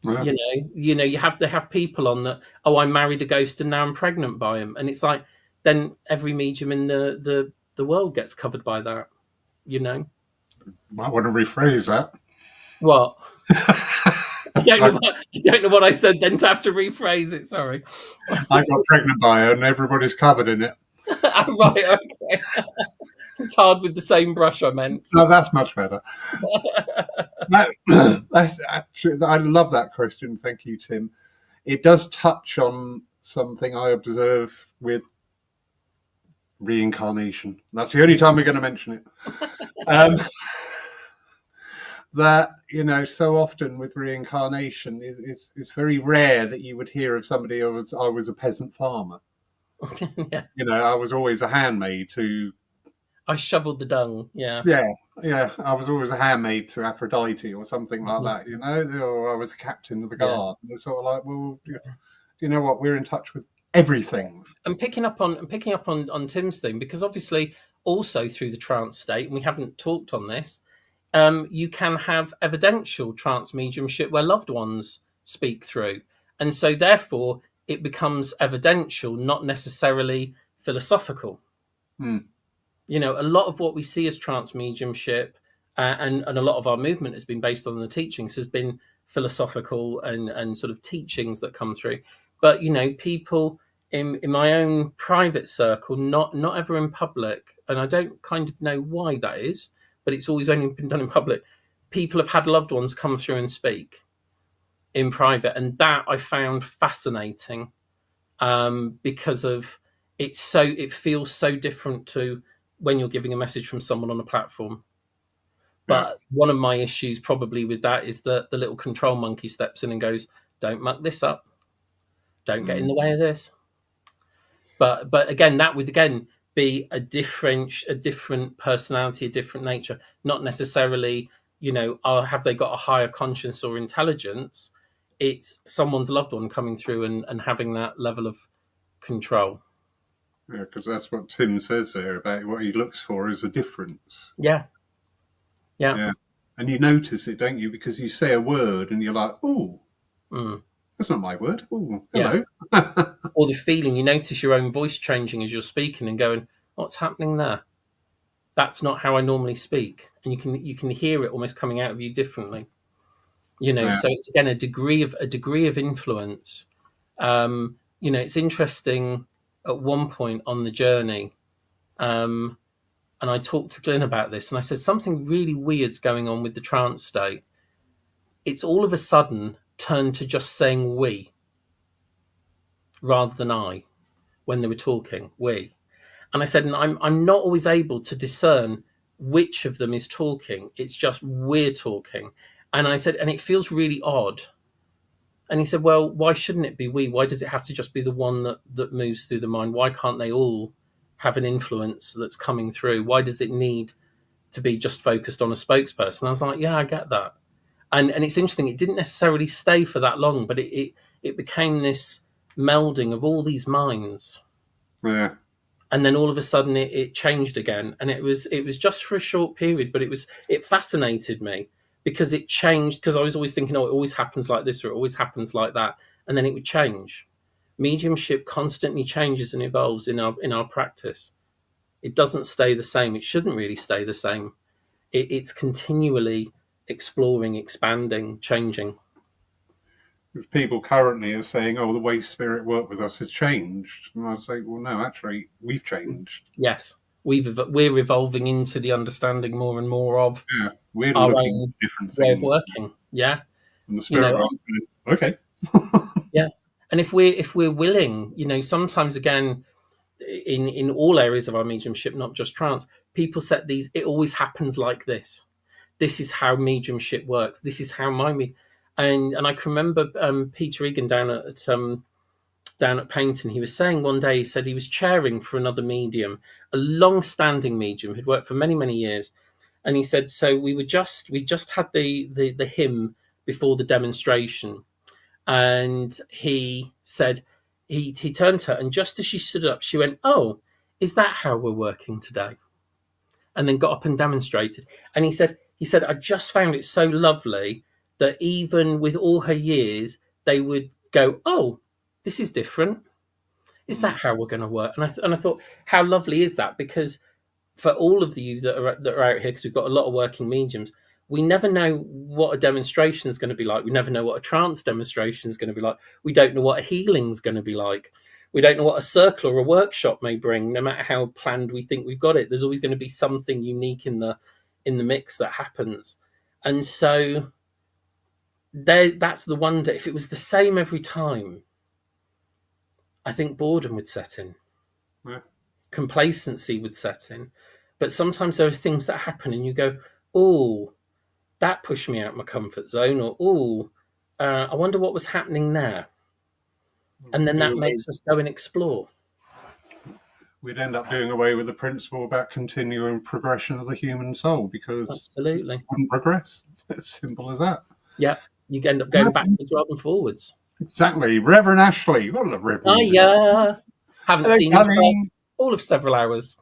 Yeah. They have people on that. Oh, I married a ghost and now I'm pregnant by him, and it's like then every medium in the world gets covered by that. Might want to rephrase that. What? I don't know what I said then to have to rephrase it. Sorry. I got pregnant by her and everybody's covered in it. Right, okay. It's hard with the same brush, I meant. No, that's much better. That's actually, I love that question. Thank you, Tim. It does touch on something I observe with reincarnation. That's the only time we're going to mention it. That, so often with reincarnation, it's very rare that you would hear of somebody I was a peasant farmer. Yeah. I was always a handmaid to... I shoveled the dung, yeah. Yeah, I was always a handmaid to Aphrodite or something like that, or I was a captain of the guard. And it's sort of like, well, you know what, we're in touch with everything. And picking up on Tim's thing, because obviously also through the trance state, and we haven't talked on this, you can have evidential trance mediumship where loved ones speak through. And so therefore it becomes evidential, not necessarily philosophical. You know, a lot of what we see as trance mediumship, and a lot of our movement has been based on the teachings, has been philosophical and sort of teachings that come through. But, you know, people in my own private circle, not ever in public, and I don't kind of know why that is, but it's always only been done in public. People have had loved ones come through and speak in private, and that I found fascinating, because of it feels so different to when you're giving a message from someone on a platform. But one of my issues probably with that is that the little control monkey steps in and goes, "Don't muck this up. Don't get in the way of this." But again, that would again be a different personality, a different nature. Not necessarily, you know, have they got a higher conscience or intelligence? It's someone's loved one coming through and having that level of control. Yeah, because that's what Tim says there about what he looks for is a difference. Yeah. And you notice it, don't you? Because you say a word and you're like, "Oh, that's not my word. Oh, hello." Yeah. Or the feeling, you notice your own voice changing as you're speaking and going, "What's happening there? That's not how I normally speak." And you can hear it almost coming out of you differently. You know, so it's again a degree of influence. You know, it's interesting. At one point on the journey, and I talked to Glyn about this, and I said something really weird's going on with the trance state. It's all of a sudden turned to just saying "we" rather than "I" when they were talking. We, and I said, and I'm not always able to discern which of them is talking. It's just we're talking, and I said, and it feels really odd. And he said, "Well, why shouldn't it be we? Why does it have to just be the one that moves through the mind? Why can't they all have an influence that's coming through? Why does it need to be just focused on a spokesperson?" I was like, "Yeah, I get that." And it's interesting. It didn't necessarily stay for that long, but it became this melding of all these minds. Yeah. And then all of a sudden it changed again. And it was just for a short period, but it fascinated me because it changed, because I was always thinking, oh, it always happens like this or it always happens like that. And then it would change. Mediumship constantly changes and evolves in our practice. It doesn't stay the same. It shouldn't really stay the same. It's continually exploring, expanding, changing. People currently are saying, "Oh, the way spirit worked with us has changed," and I say, "Well, no, actually, we've changed." Yes, we're evolving into the understanding more and more of we're our looking own at different way things. of working. Yeah, and the spirit world, okay. Yeah, and if we're willing, you know, sometimes again, in all areas of our mediumship, not just trance, people set these. It always happens like this. This is how mediumship works. This is how and I can remember Peter Egan down at Paynton. He was saying one day, he said he was chairing for another medium, a long-standing medium who'd worked for many years, and he said, so we just had the hymn before the demonstration, and he said he turned to her, and just as she stood up, she went, "Oh, is that how we're working today?" And then got up and demonstrated. And he said, I just found it so lovely that even with all her years, they would go, "Oh, this is different. Is that how we're going to work?" And I thought, how lovely is that? Because for all of you that are out here, because we've got a lot of working mediums, we never know what a demonstration is going to be like. We never know what a trance demonstration is going to be like. We don't know what a healing is going to be like. We don't know what a circle or a workshop may bring, no matter how planned we think we've got it. There's always going to be something unique in the mix that happens. And so that's the wonder. If it was the same every time, I think boredom would set in. Yeah. Complacency would set in. But sometimes there are things that happen and you go, "Oh, that pushed me out my comfort zone," or "Oh, I wonder what was happening there." And then that makes us go and explore. We'd end up doing away with the principle about continuing progression of the human soul, because absolutely it wouldn't progress. It's simple as that. Yeah, you end up going backwards rather than forwards. Exactly. Reverend Ashley. What a reverend. Oh, yeah. Haven't seen you for all of several hours.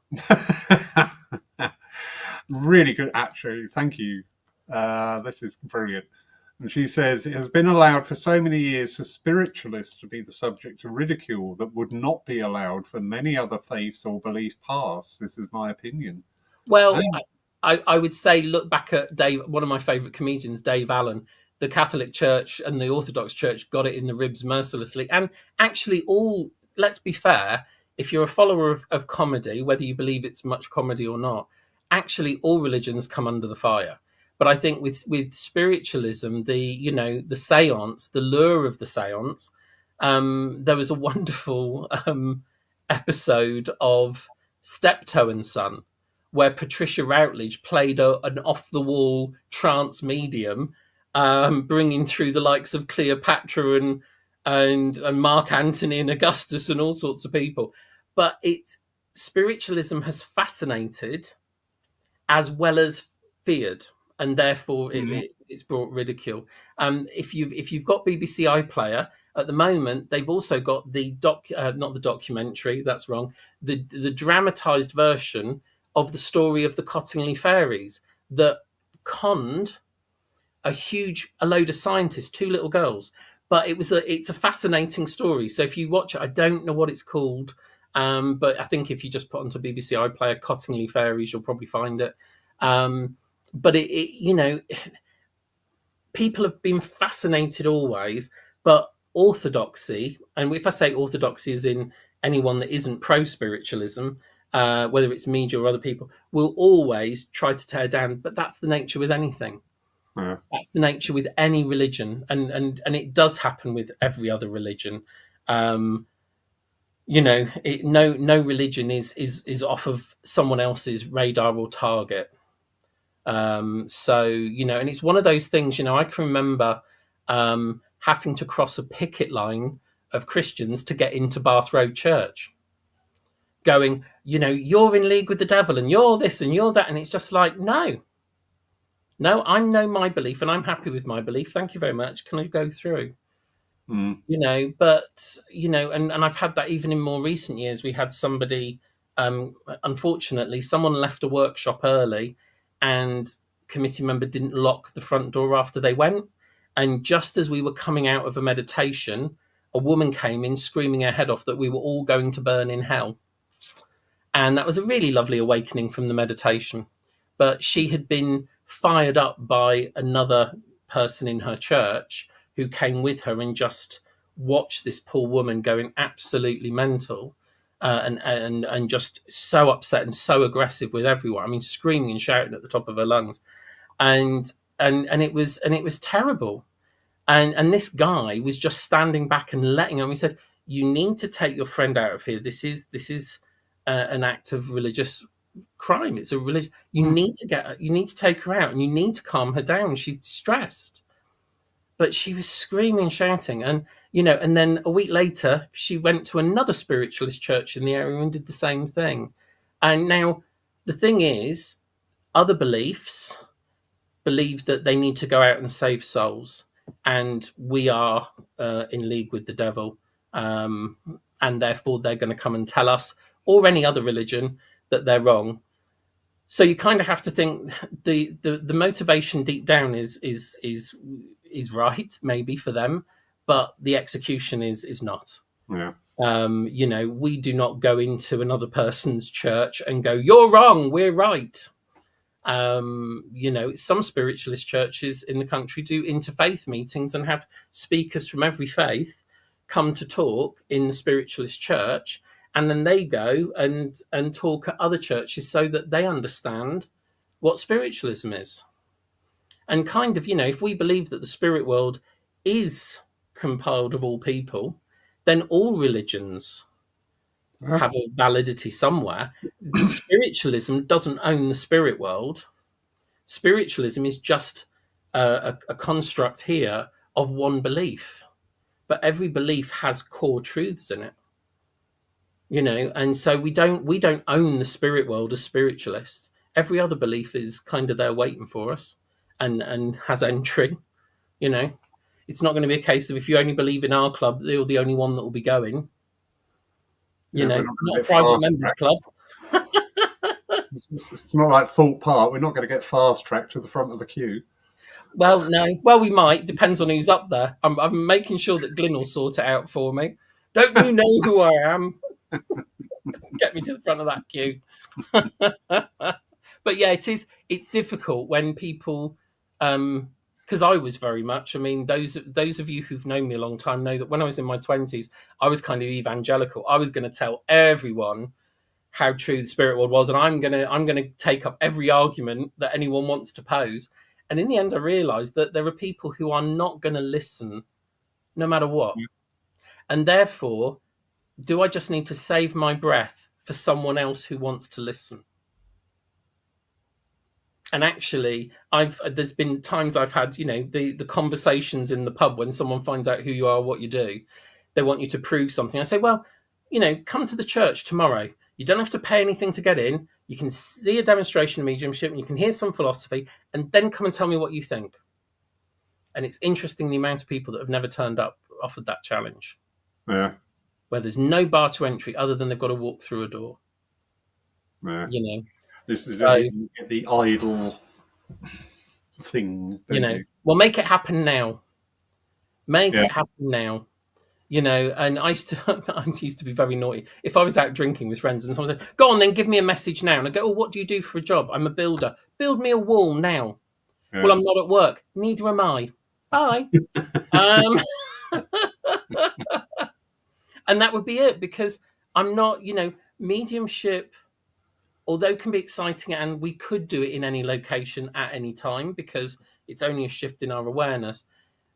Really good, actually. Thank you. This is brilliant. And she says, it has been allowed for so many years for spiritualists to be the subject of ridicule that would not be allowed for many other faiths or beliefs past. This is my opinion. Well, I would say look back at Dave, one of my favourite comedians, Dave Allen. The Catholic Church and the Orthodox Church got it in the ribs mercilessly. And actually, let's be fair, if you're a follower of comedy, whether you believe it's much comedy or not, actually all religions come under the fire. But I think with spiritualism, the seance, the lure of the seance, there was a wonderful episode of Steptoe and Son, where Patricia Routledge played an off-the-wall trance medium, bringing through the likes of Cleopatra and Mark Antony and Augustus and all sorts of people. But spiritualism has fascinated as well as feared, and therefore it's brought ridicule. If you've got BBC iPlayer at the moment, they've also got not the documentary. That's wrong. The dramatized version of the story of the Cottingley fairies that conned a load of scientists, two little girls. But it's a fascinating story. So if you watch it, I don't know what it's called, but I think if you just put onto BBC iPlayer Cottingley fairies, you'll probably find it. But people have been fascinated always, but orthodoxy, and if I say orthodoxy as in anyone that isn't pro-spiritualism, whether it's media or other people, will always try to tear down. But that's the nature with anything. Yeah. That's the nature with any religion, and it does happen with every other religion. No religion is off of someone else's radar or target. And it's one of those things. I can remember having to cross a picket line of Christians to get into Bath Road Church, going, you're in league with the devil and you're this and you're that. And it's just like, no, I know my belief and I'm happy with my belief. Thank you very much. Can I go through? But, and I've had that even in more recent years. We had somebody, unfortunately, someone left a workshop early and committee member didn't lock the front door after they went. And just as we were coming out of a meditation, a woman came in screaming her head off that we were all going to burn in hell. And that was a really lovely awakening from the meditation. But she had been fired up by another person in her church who came with her and just watched this poor woman going absolutely mental, and just so upset and so aggressive with everyone. I mean, screaming and shouting at the top of her lungs, and it was terrible. And this guy was just standing back and letting her. He said, "You need to take your friend out of here. This is an act of religious crime. It's a religion. You need to take her out, and you need to calm her down. She's distressed." But she was screaming, shouting, and then a week later, she went to another spiritualist church in the area and did the same thing. And now the thing is, other beliefs believe that they need to go out and save souls, and we are in league with the devil, and therefore they're going to come and tell us, or any other religion, that they're wrong. So you kind of have to think the motivation deep down is right, maybe for them, but the execution is not. Yeah. We do not go into another person's church and go, "You're wrong, we're right." Some spiritualist churches in the country do interfaith meetings and have speakers from every faith come to talk in the spiritualist church, and then they go and talk at other churches so that they understand what spiritualism is. And kind of, if we believe that the spirit world is compiled of all people, then all religions have a validity somewhere. Spiritualism doesn't own the spirit world. Spiritualism is just a construct here of one belief, but every belief has core truths in it. And so we don't own the spirit world as spiritualists. Every other belief is kind of there waiting for us and has entry. It's not going to be a case of if you only believe in our club, you're the only one that will be going. Not a private member club. It's not like Thorpe Park. We're not going to get fast tracked to the front of the queue. Well, no. Well, we might. Depends on who's up there. I'm making sure that Glyn will sort it out for me. Don't you know who I am? Get me to the front of that queue. But yeah, it's difficult when people, because I was very much. I mean, those of you who've known me a long time know that when I was in my 20s, I was kind of evangelical. I was going to tell everyone how true the spirit world was, and I'm gonna take up every argument that anyone wants to pose. And in the end, I realised that there are people who are not going to listen, no matter what. Yeah. And therefore, do I just need to save my breath for someone else who wants to listen? And actually, there's been times I've had, the conversations in the pub when someone finds out who you are, what you do, they want you to prove something. I say, well, come to the church tomorrow. You don't have to pay anything to get in. You can see a demonstration of mediumship, and you can hear some philosophy, and then come and tell me what you think. And it's interesting the amount of people that have never turned up offered that challenge. Yeah. Where there's no bar to entry other than they've got to walk through a door. Yeah. This is the idle thing. Well, make it happen now. Make it happen now. And I used to be very naughty. If I was out drinking with friends and someone said, go on then, give me a message now. And I go, oh, what do you do for a job? I'm a builder. Build me a wall now. Yeah. Well, I'm not at work. Neither am I. Bye. And that would be it, because I'm not, mediumship, although it can be exciting and we could do it in any location at any time because it's only a shift in our awareness,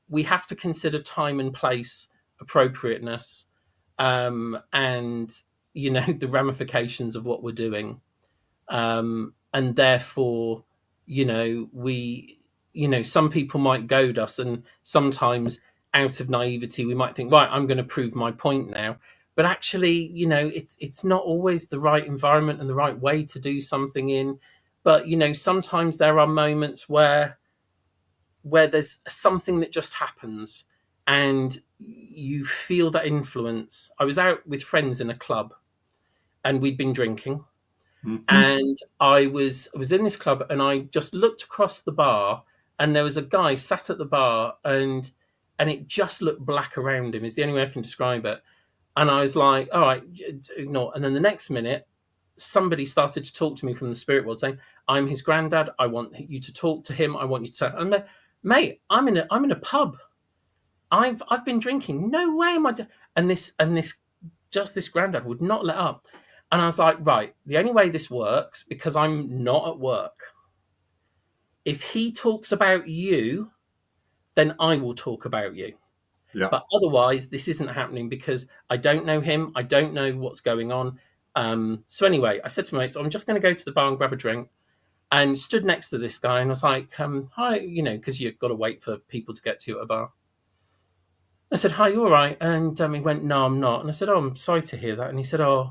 we have to consider time and place, appropriateness, and the ramifications of what we're doing, and therefore some people might goad us, and sometimes out of naivety we might think, right, I'm going to prove my point now, but actually it's not always the right environment and the right way to do something in. But sometimes there are moments where there's something that just happens and you feel that influence. I was out with friends in a club and we'd been drinking, and I was in this club and I just looked across the bar and there was a guy sat at the bar and it just looked black around him, is the only way I can describe it. And I was like, all right, ignore. And then the next minute, somebody started to talk to me from the spirit world saying, I'm his granddad. I want you to talk to him. I want you to. And mate, I'm in a pub. I've been drinking. No way am I. And this granddad would not let up. And I was like, right, the only way this works, because I'm not at work, if he talks about you, then I will talk about you. Yeah. But otherwise, this isn't happening because I don't know him. I don't know what's going on. So anyway, I said to my mates, I'm just going to go to the bar and grab a drink, and stood next to this guy. And I was like, hi, because you've got to wait for people to get to you at a bar. I said, hi, you all right? And he went, no, I'm not. And I said, oh, I'm sorry to hear that. And he said, I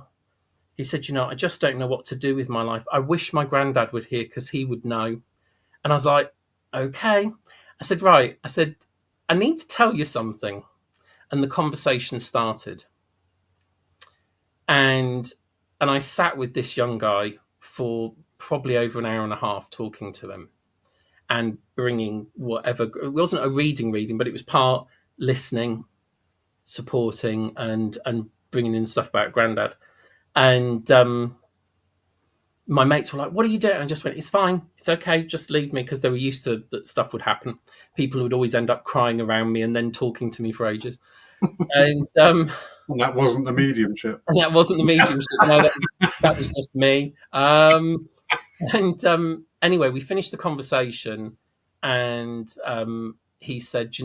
just don't know what to do with my life. I wish my granddad would hear because he would know. And I was like, okay. I said, right. I said, I need to tell you something. And the conversation started. And I sat with this young guy for probably over an hour and a half talking to him and bringing whatever. It wasn't a reading, but it was part listening, supporting, and bringing in stuff about Grandad. And my mates were like, what are you doing? And I just went, it's fine. It's okay. Just leave me, because they were used to that stuff would happen. People would always end up crying around me and then talking to me for ages. And that wasn't the mediumship. That wasn't the mediumship. No, that was just me. Anyway, we finished the conversation, and he said,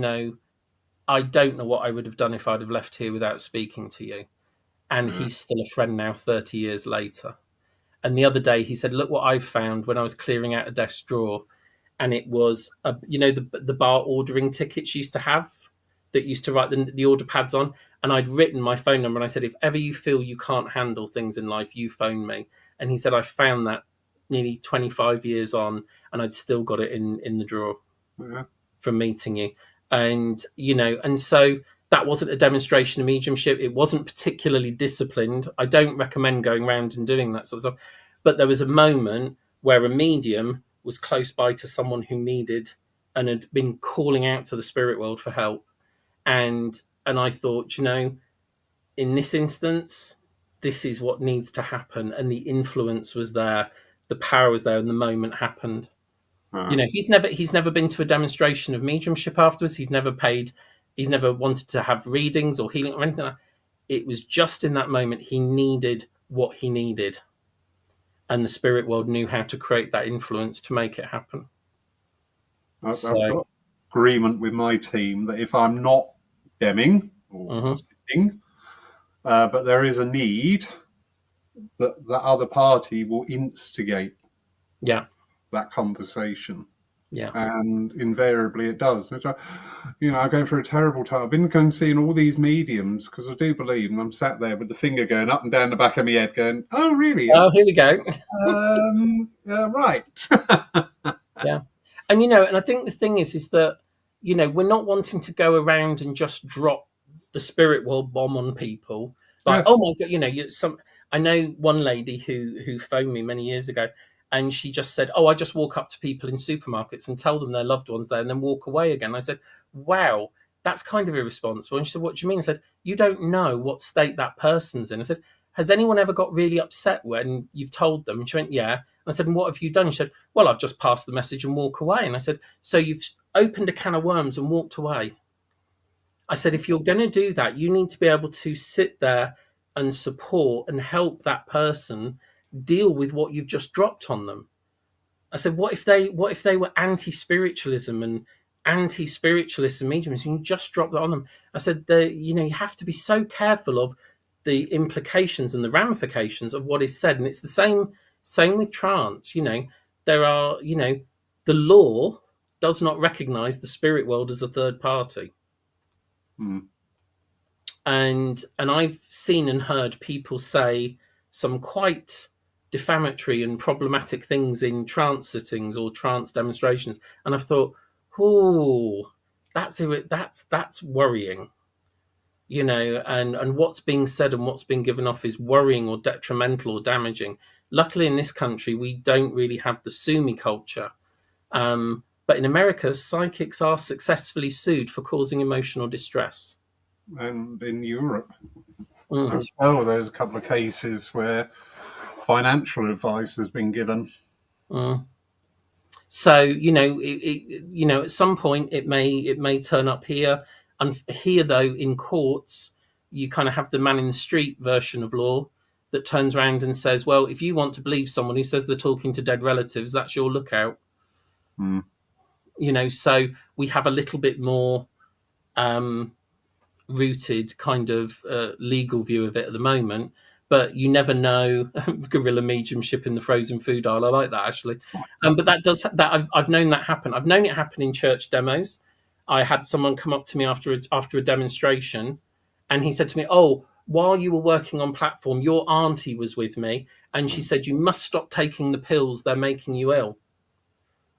I don't know what I would have done if I'd have left here without speaking to you. And he's still a friend now, 30 years later. And the other day he said, look what I found when I was clearing out a desk drawer. And it was, the bar ordering tickets used to have, that used to write the order pads on. And I'd written my phone number, and I said, if ever you feel you can't handle things in life, you phone me. And he said, I found that nearly 25 years on, and I'd still got it in the drawer from meeting you. And, and so that wasn't a demonstration of mediumship. It wasn't particularly disciplined. I don't recommend going around and doing that sort of stuff. But there was a moment where a medium was close by to someone who needed and had been calling out to the spirit world for help. And I thought, in this instance, this is what needs to happen. And the influence was there, the power was there, and the moment happened. He's never been to a demonstration of mediumship afterwards. He's never wanted to have readings or healing or anything like that. It was just in that moment he needed what he needed. And the spirit world knew how to create that influence to make it happen. I've got agreement with my team that if I'm not demming or sitting, but there is a need, that the other party will instigate that conversation. Yeah. And invariably it does. I'm going through a terrible time. I've been going seeing all these mediums because I do believe, and I'm sat there with the finger going up and down the back of my head going, oh, really? Oh, here we go. Right. Yeah. And, and I think the thing is that, we're not wanting to go around and just drop the spirit world bomb on people. Like, oh my God, I know one lady who phoned me many years ago, and she just said, oh, I just walk up to people in supermarkets and tell them their loved one's there and then walk away again. I said, wow, that's kind of irresponsible. And she said, what do you mean? I said, you don't know what state that person's in. I said, has anyone ever got really upset when you've told them? And she went, yeah. And I said, and what have you done? She said, well, I've just passed the message and walk away. And I said, so you've opened a can of worms and walked away. I said, if you're going to do that, you need to be able to sit there and support and help that person deal with what you've just dropped on them. I said, what if they were anti-spiritualism and anti-spiritualists and mediums, and you just drop that on them? I said, you have to be so careful of the implications and the ramifications of what is said. And it's the same with trance. There are, the law does not recognize the spirit world as a third party. And I've seen and heard people say some quite defamatory and problematic things in trance sittings or trance demonstrations, and I've thought, oh, that's worrying, and what's being said and what's being given off is worrying or detrimental or damaging. Luckily, in this country, we don't really have the sue-me culture, but in America, psychics are successfully sued for causing emotional distress. And in Europe as well, there's a couple of cases where financial advice has been given. So at some point it may turn up here, and here though in courts you kind of have the man in the street version of law that turns around and says, well, if you want to believe someone who says they're talking to dead relatives, that's your lookout. So we have a little bit more rooted kind of legal view of it at the moment, but you never know. Guerrilla mediumship in the frozen food aisle, I like that actually. But I've known that happen. I've known it happen in church demos. I had someone come up to me after a demonstration, and he said to me, oh, while you were working on platform, your auntie was with me, and she said, you must stop taking the pills, they're making you ill.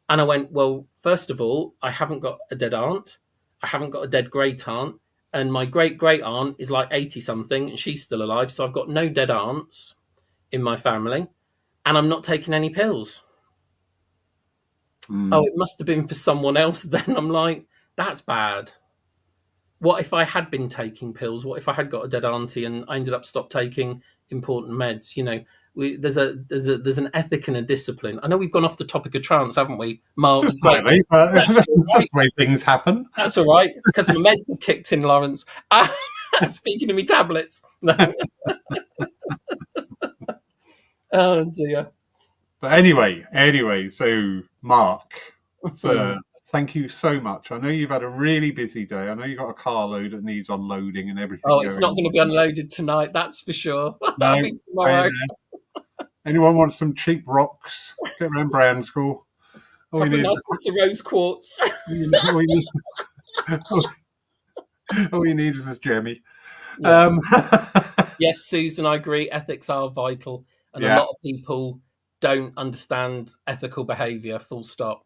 And I went, well, first of all, I haven't got a dead aunt, I haven't got a dead great aunt, and my great aunt is like 80 something and she's still alive. So I've got no dead aunts in my family, and I'm not taking any pills. Oh, it must have been for someone else then. I'm like, that's bad. What if I had been taking pills? What if I had got a dead auntie and I ended up stopped taking important meds? There's an ethic and a discipline. I know we've gone off the topic of trance, haven't we, Mark? Just slightly, but that's the way things happen. That's all right. It's because my meds have kicked in, Lawrence. Speaking of me tablets. No. Oh dear. But anyway, so Mark, sir, thank you so much. I know you've had a really busy day. I know you've got a carload that needs unloading and everything. Oh, it's not going to be unloaded tonight, that's for sure. No, be tomorrow. Anyone wants some cheap rocks? Get around Brand School. All you need is a rose quartz. All you need is a Jemmy. Yeah. Yes, Susan, I agree. Ethics are vital, and a lot of people don't understand ethical behaviour. Full stop.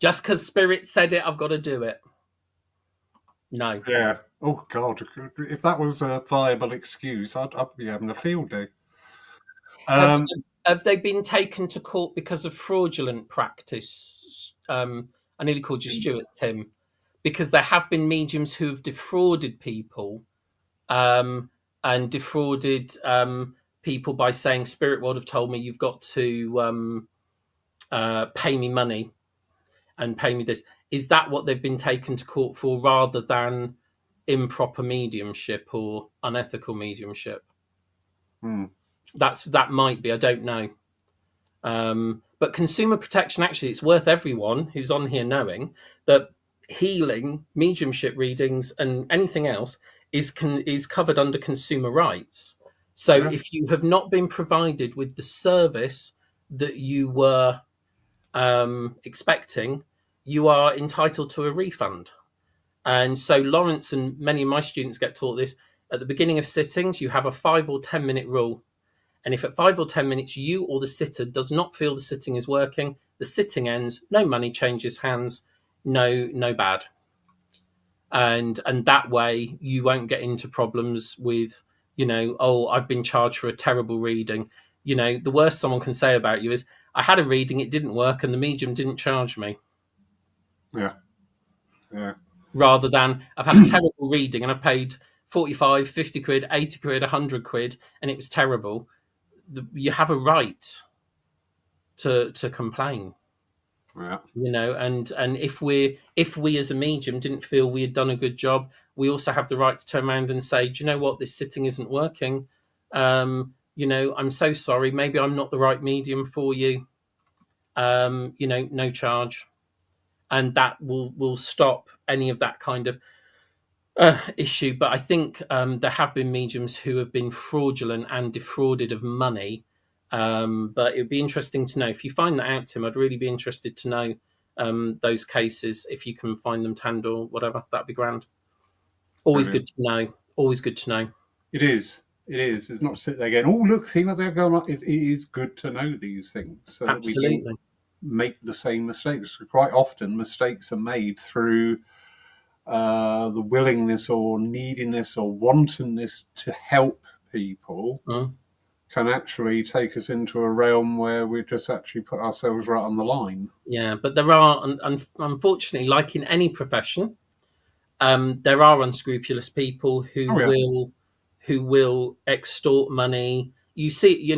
Just because Spirit said it, I've got to do it. No. Yeah. Oh God, if that was a viable excuse, I'd be having a field day. Have they been taken to court because of fraudulent practice? I nearly called you Stuart, Tim, because there have been mediums who have defrauded people, and defrauded people by saying, "Spirit world have told me you've got to pay me money and pay me this." Is that what they've been taken to court for, rather than improper mediumship or unethical mediumship? That might be. I don't know. But consumer protection, actually, it's worth everyone who's on here knowing that healing, mediumship readings, and anything else is covered under consumer rights. So if you have not been provided with the service that you were expecting, you are entitled to a refund. And so Lawrence and many of my students get taught this. At the beginning of sittings, you have a 5 or 10 minute rule. And if at 5 or 10 minutes you or the sitter does not feel the sitting is working, the sitting ends, no money changes hands, no bad. And that way you won't get into problems with, oh, I've been charged for a terrible reading. The worst someone can say about you is, I had a reading, it didn't work, and the medium didn't charge me. Yeah. Rather than, I've had a terrible reading and I've paid 45, 50 quid, 80 quid, 100 quid, and it was terrible. You have a right to complain. Yeah. And if we as a medium didn't feel we had done a good job, we also have the right to turn around and say, do you know what, this sitting isn't working. I'm so sorry, maybe I'm not the right medium for you. No charge. And that will stop any of that kind of issue. But I think there have been mediums who have been fraudulent and defrauded of money. But it would be interesting to know. If you find that out, Tim, I'd really be interested to know those cases. If you can find them, Tand or whatever, that'd be grand. Always good to know. Always good to know. It is. It's not sit there going, oh, look, see what they're going on. It is good to know these things so Absolutely. that we can make the same mistakes. Quite often, mistakes are made through the willingness or neediness or wantingness to help people can actually take us into a realm where we just actually put ourselves right on the line. Yeah, but there are, unfortunately, like in any profession, there are unscrupulous people who will extort money. You see,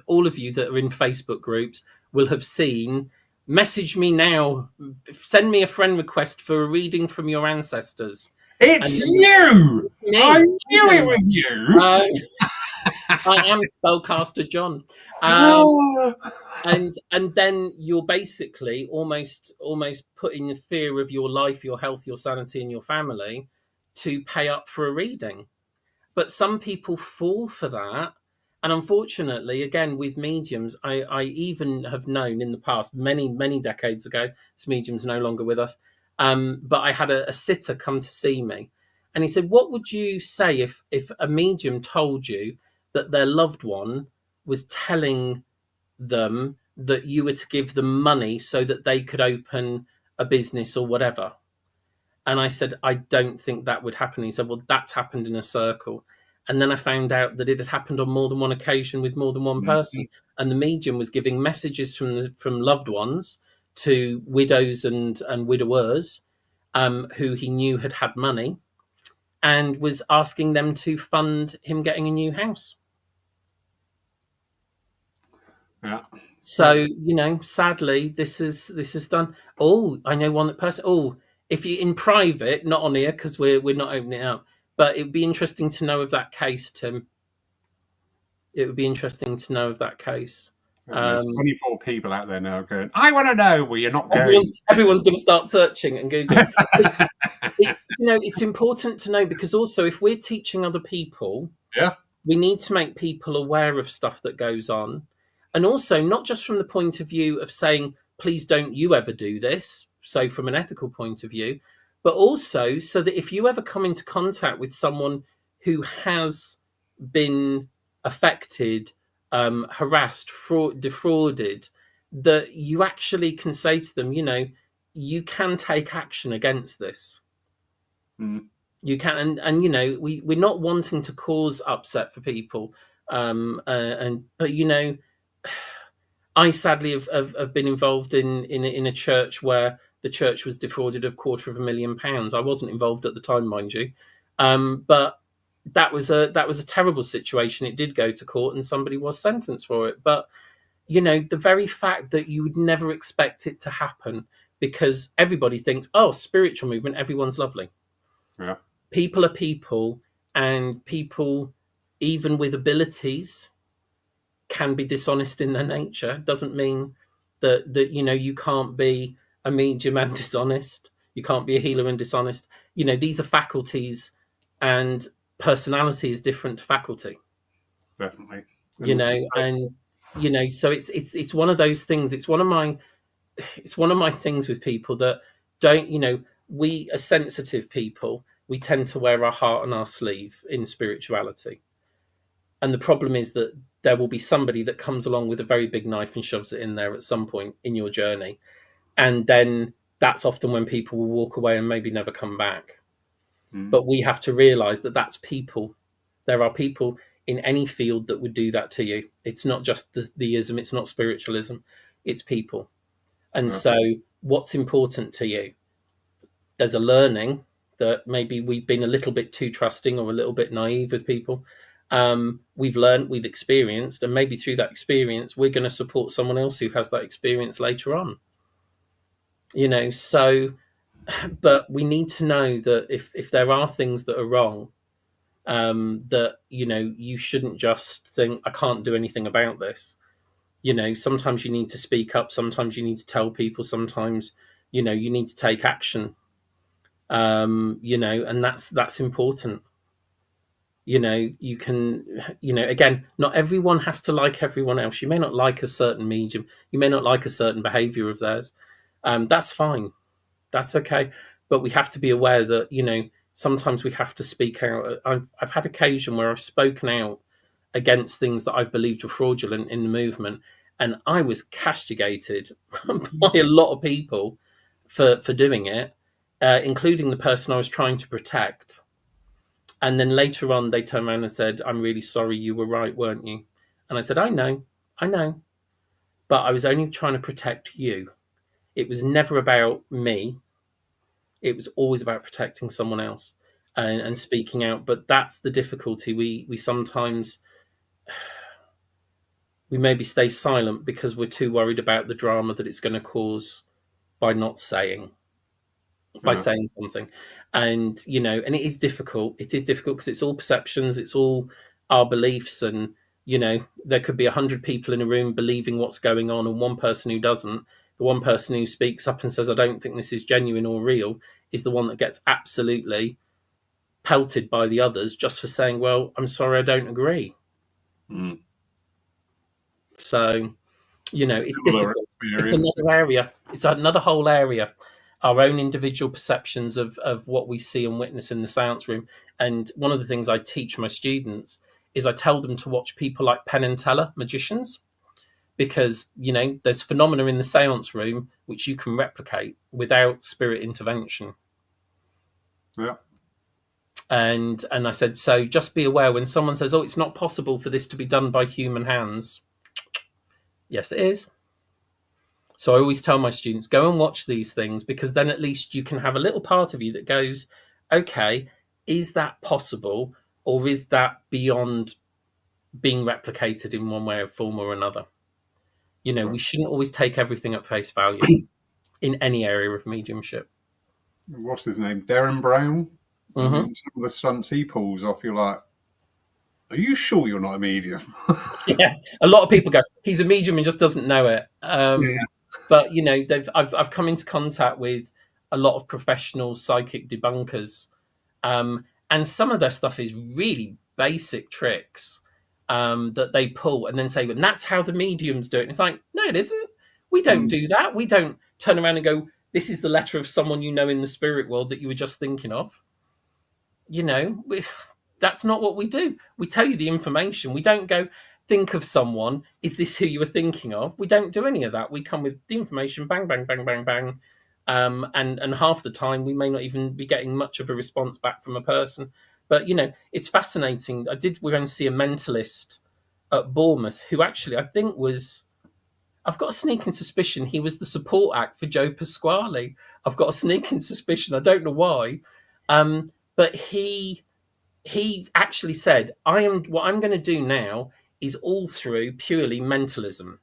all of you that are in Facebook groups will have seen, message me now, send me a friend request for a reading from your ancestors. It's you! I knew it was you! I am Spellcaster John. And then you're basically almost putting the fear of your life, your health, your sanity, and your family to pay up for a reading. But some people fall for that. And unfortunately, again, with mediums, I even have known in the past, many, many decades ago, this medium's no longer with us, but I had a sitter come to see me. And he said, what would you say if a medium told you that their loved one was telling them that you were to give them money so that they could open a business or whatever? And I said, I don't think that would happen. He said, well, that's happened in a circle. And then I found out that it had happened on more than one occasion with more than one person. And the medium was giving messages from loved ones to widows and widowers who he knew had money, and was asking them to fund him getting a new house. Yeah. So, sadly, this is done. Oh, I know one person. Oh, if you in private, not on here because we're not opening it up, but it would be interesting to know of that case, Tim. It would be interesting to know of that case. There's 24 people out there now going, I want to know. Well, you're not going. Everyone's going to start searching and Googling. It's important to know, because also if we're teaching other people, we need to make people aware of stuff that goes on. And also not just from the point of view of saying, please don't you ever do this. So from an ethical point of view, but also so that if you ever come into contact with someone who has been affected, harassed, defrauded, that you actually can say to them, you can take action against this. You can, and we're not wanting to cause upset for people, but I sadly have been involved in a church where the church was defrauded of £250,000. I wasn't involved at the time, mind you, but that was a terrible situation. It did go to court, and somebody was sentenced for it. But the very fact that you would never expect it to happen, because everybody thinks, oh, spiritual movement, everyone's lovely. Yeah. People are people, and people, even with abilities, can be dishonest in their nature. Doesn't mean that you can't be a medium and dishonest. You can't be a healer and dishonest. These are faculties, and personality is different to faculty. Definitely. So it's one of those things. It's one of my things with people that don't. We are sensitive people. We tend to wear our heart on our sleeve in spirituality. And the problem is that there will be somebody that comes along with a very big knife and shoves it in there at some point in your journey. And then that's often when people will walk away and maybe never come back. But we have to realize that that's people. There are people in any field that would do that to you. It's not just the ism, it's not spiritualism, it's people. And so what's important to you? There's a learning that maybe we've been a little bit too trusting or a little bit naive with people. We've learned, we've experienced, and maybe through that experience, we're going to support someone else who has that experience later on. But we need to know that if there are things that are wrong, that, you shouldn't just think, I can't do anything about this. Sometimes you need to speak up. Sometimes you need to tell people. Sometimes, you need to take action. And that's important. You can, again, not everyone has to like everyone else. You may not like a certain medium. You may not like a certain behavior of theirs. That's fine. That's okay. But we have to be aware that, sometimes we have to speak out. I've had occasion where I've spoken out against things that I've believed were fraudulent in the movement. And I was castigated by a lot of people for doing it, including the person I was trying to protect. And then later on, they turned around and said, I'm really sorry, you were right, weren't you? And I said, I know. But I was only trying to protect you. It was never about me. It was always about protecting someone else and speaking out. But that's the difficulty. We sometimes, we maybe stay silent because we're too worried about the drama that it's going to cause by not saying. By saying something. And and it is difficult because it's all perceptions, it's all our beliefs, and there could be 100 people in a room believing what's going on, and one person who doesn't. The one person who speaks up and says, I don't think this is genuine or real, is the one that gets absolutely pelted by the others just for saying, well, I'm sorry, I don't agree. So it's difficult. It's another area. It's another whole area. Our own individual perceptions of what we see and witness in the seance room. And one of the things I teach my students is I tell them to watch people like Penn and Teller, magicians, because, there's phenomena in the seance room which you can replicate without spirit intervention. Yeah. And I said, so just be aware when someone says, oh, it's not possible for this to be done by human hands. Yes, it is. So I always tell my students, go and watch these things, because then at least you can have a little part of you that goes, okay, is that possible? Or is that beyond being replicated in one way or form or another? We shouldn't always take everything at face value in any area of mediumship. What's his name? Darren Brown? Mm-hmm. I mean, some of the stunts he pulls off, you're like, are you sure you're not a medium? Yeah, a lot of people go, he's a medium and just doesn't know it. But I've come into contact with a lot of professional psychic debunkers, and some of their stuff is really basic tricks that they pull and then say, well, that's how the mediums do it. And it's like, no, it isn't. We don't do that. We don't turn around and go, this is the letter of someone in the spirit world that you were just thinking of. That's not what we do. We tell you the information. We don't go, think of someone. Is this who you were thinking of? We don't do any of that. We come with the information, bang, bang, bang, bang, bang. And half the time we may not even be getting much of a response back from a person. But, it's fascinating. We went to see a mentalist at Bournemouth, who actually I think was. I've got a sneaking suspicion he was the support act for Joe Pasquale. I've got a sneaking suspicion. I don't know why, but he actually said, what I'm going to do now is all through purely mentalism.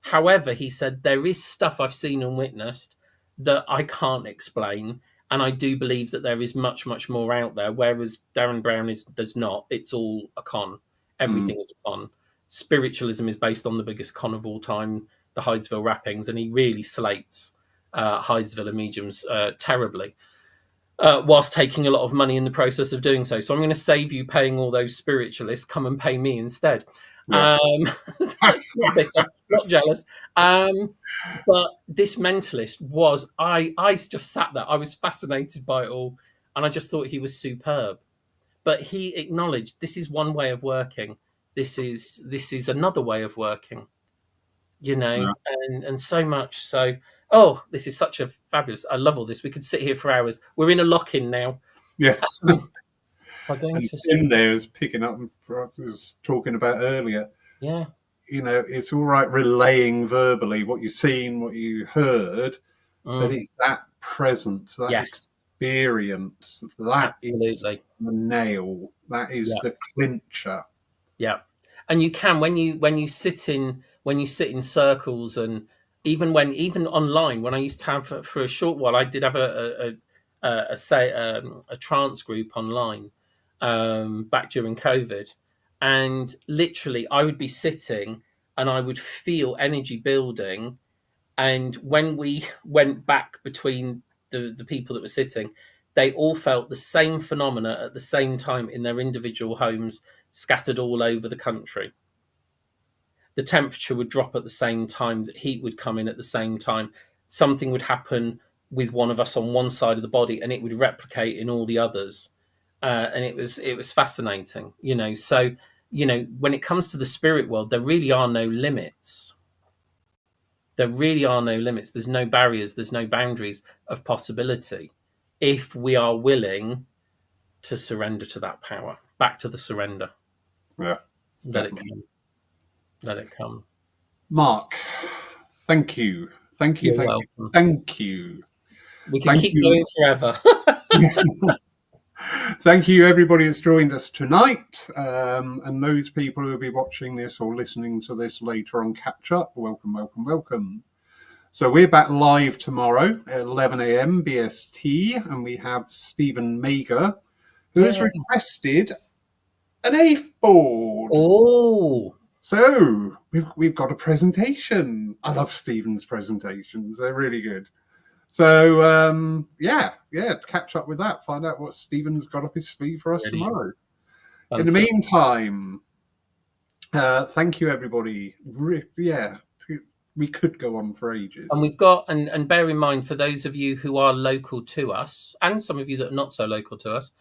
However, he said there is stuff I've seen and witnessed that I can't explain, and I do believe that there is much, much more out there. Whereas Darren Brown does not. It's all a con. Everything is a con. Spiritualism is based on the biggest con of all time, the Hydesville rappings, and he really slates Hydesville and mediums terribly, whilst taking a lot of money in the process of doing so. So I'm going to save you paying all those spiritualists. Come and pay me instead. Yeah. Not bitter, not jealous. But this mentalist was, I just sat there. I was fascinated by it all. And I just thought he was superb. But he acknowledged this is one way of working. This is another way of working, and so much. So, this is such a fabulous. I love all this. We could sit here for hours. We're in a lock-in now. Yeah. Tim there was picking up what I was talking about earlier. Yeah. It's all right relaying verbally what you've seen, what you heard, but it's that presence, that experience, that Absolutely. Is the nail. That is the clincher. Yeah. And you can when you sit in circles, and even online, when I used to have for a short while, I did have a trance group online back during COVID, and literally I would be sitting and I would feel energy building, and when we went back between the people that were sitting, they all felt the same phenomena at the same time in their individual homes, scattered all over the country. The temperature would drop at the same time, the heat would come in at the same time. Something would happen with one of us on one side of the body, and it would replicate in all the others. And it was fascinating, So, when it comes to the spirit world, there really are no limits. There really are no limits. There's no barriers. There's no boundaries of possibility if we are willing to surrender to that power. Back to the surrender. Yeah. Let it come. Let it come. Mark, thank you. Thank you. Thank you. We can keep going forever. Thank you, everybody that's joined us tonight. And those people who will be watching this or listening to this later on catch up, welcome, welcome, welcome. So we're back live tomorrow at 11 a.m. BST, and we have Stephen Mager, who has requested an eighth board. Oh. So we've got a presentation. I love Stephen's presentations. They're really good. So, catch up with that. Find out what Stephen's got up his sleeve for us tomorrow. Fantastic. In the meantime, thank you, everybody. We could go on for ages. And we've got, and bear in mind, for those of you who are local to us, and some of you that are not so local to us,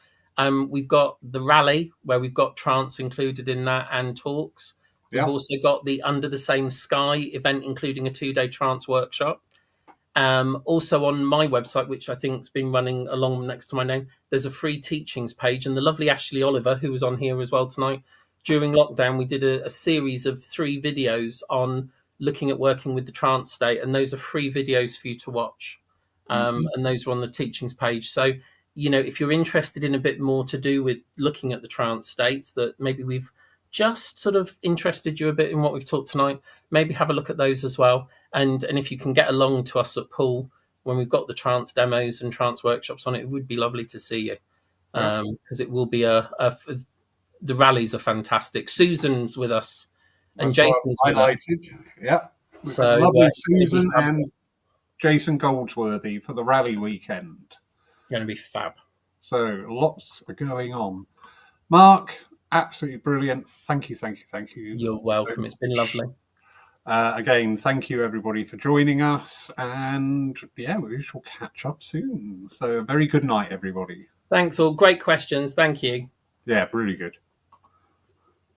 we've got the rally where we've got trance included in that and talks. We've also got the Under the Same Sky event, including a 2-day trance workshop. Also on my website, which I think has been running along next to my name, there's a free teachings page. And the lovely Ashley Oliver, who was on here as well tonight, during lockdown, we did a series of 3 videos on looking at working with the trance state. And those are free videos for you to watch. And those are on the teachings page. So, if you're interested in a bit more to do with looking at the trance states that maybe we've just sort of interested you a bit in what we've talked tonight, maybe have a look at those as well. And if you can get along to us at Poole when we've got the trance demos and trance workshops on it would be lovely to see you, because it will be the rallies are fantastic. Susan's with us, and Jason's with us. Yeah, so lovely Susan and Jason Goldsworthy for the rally weekend. Going to be fab. So lots are going on. Mark, absolutely brilliant. Thank you. You're welcome. It's been lovely. Again, thank you everybody for joining us, and we shall catch up soon. So a very good night, everybody. Thanks all. Great questions. Thank you. Yeah, really good.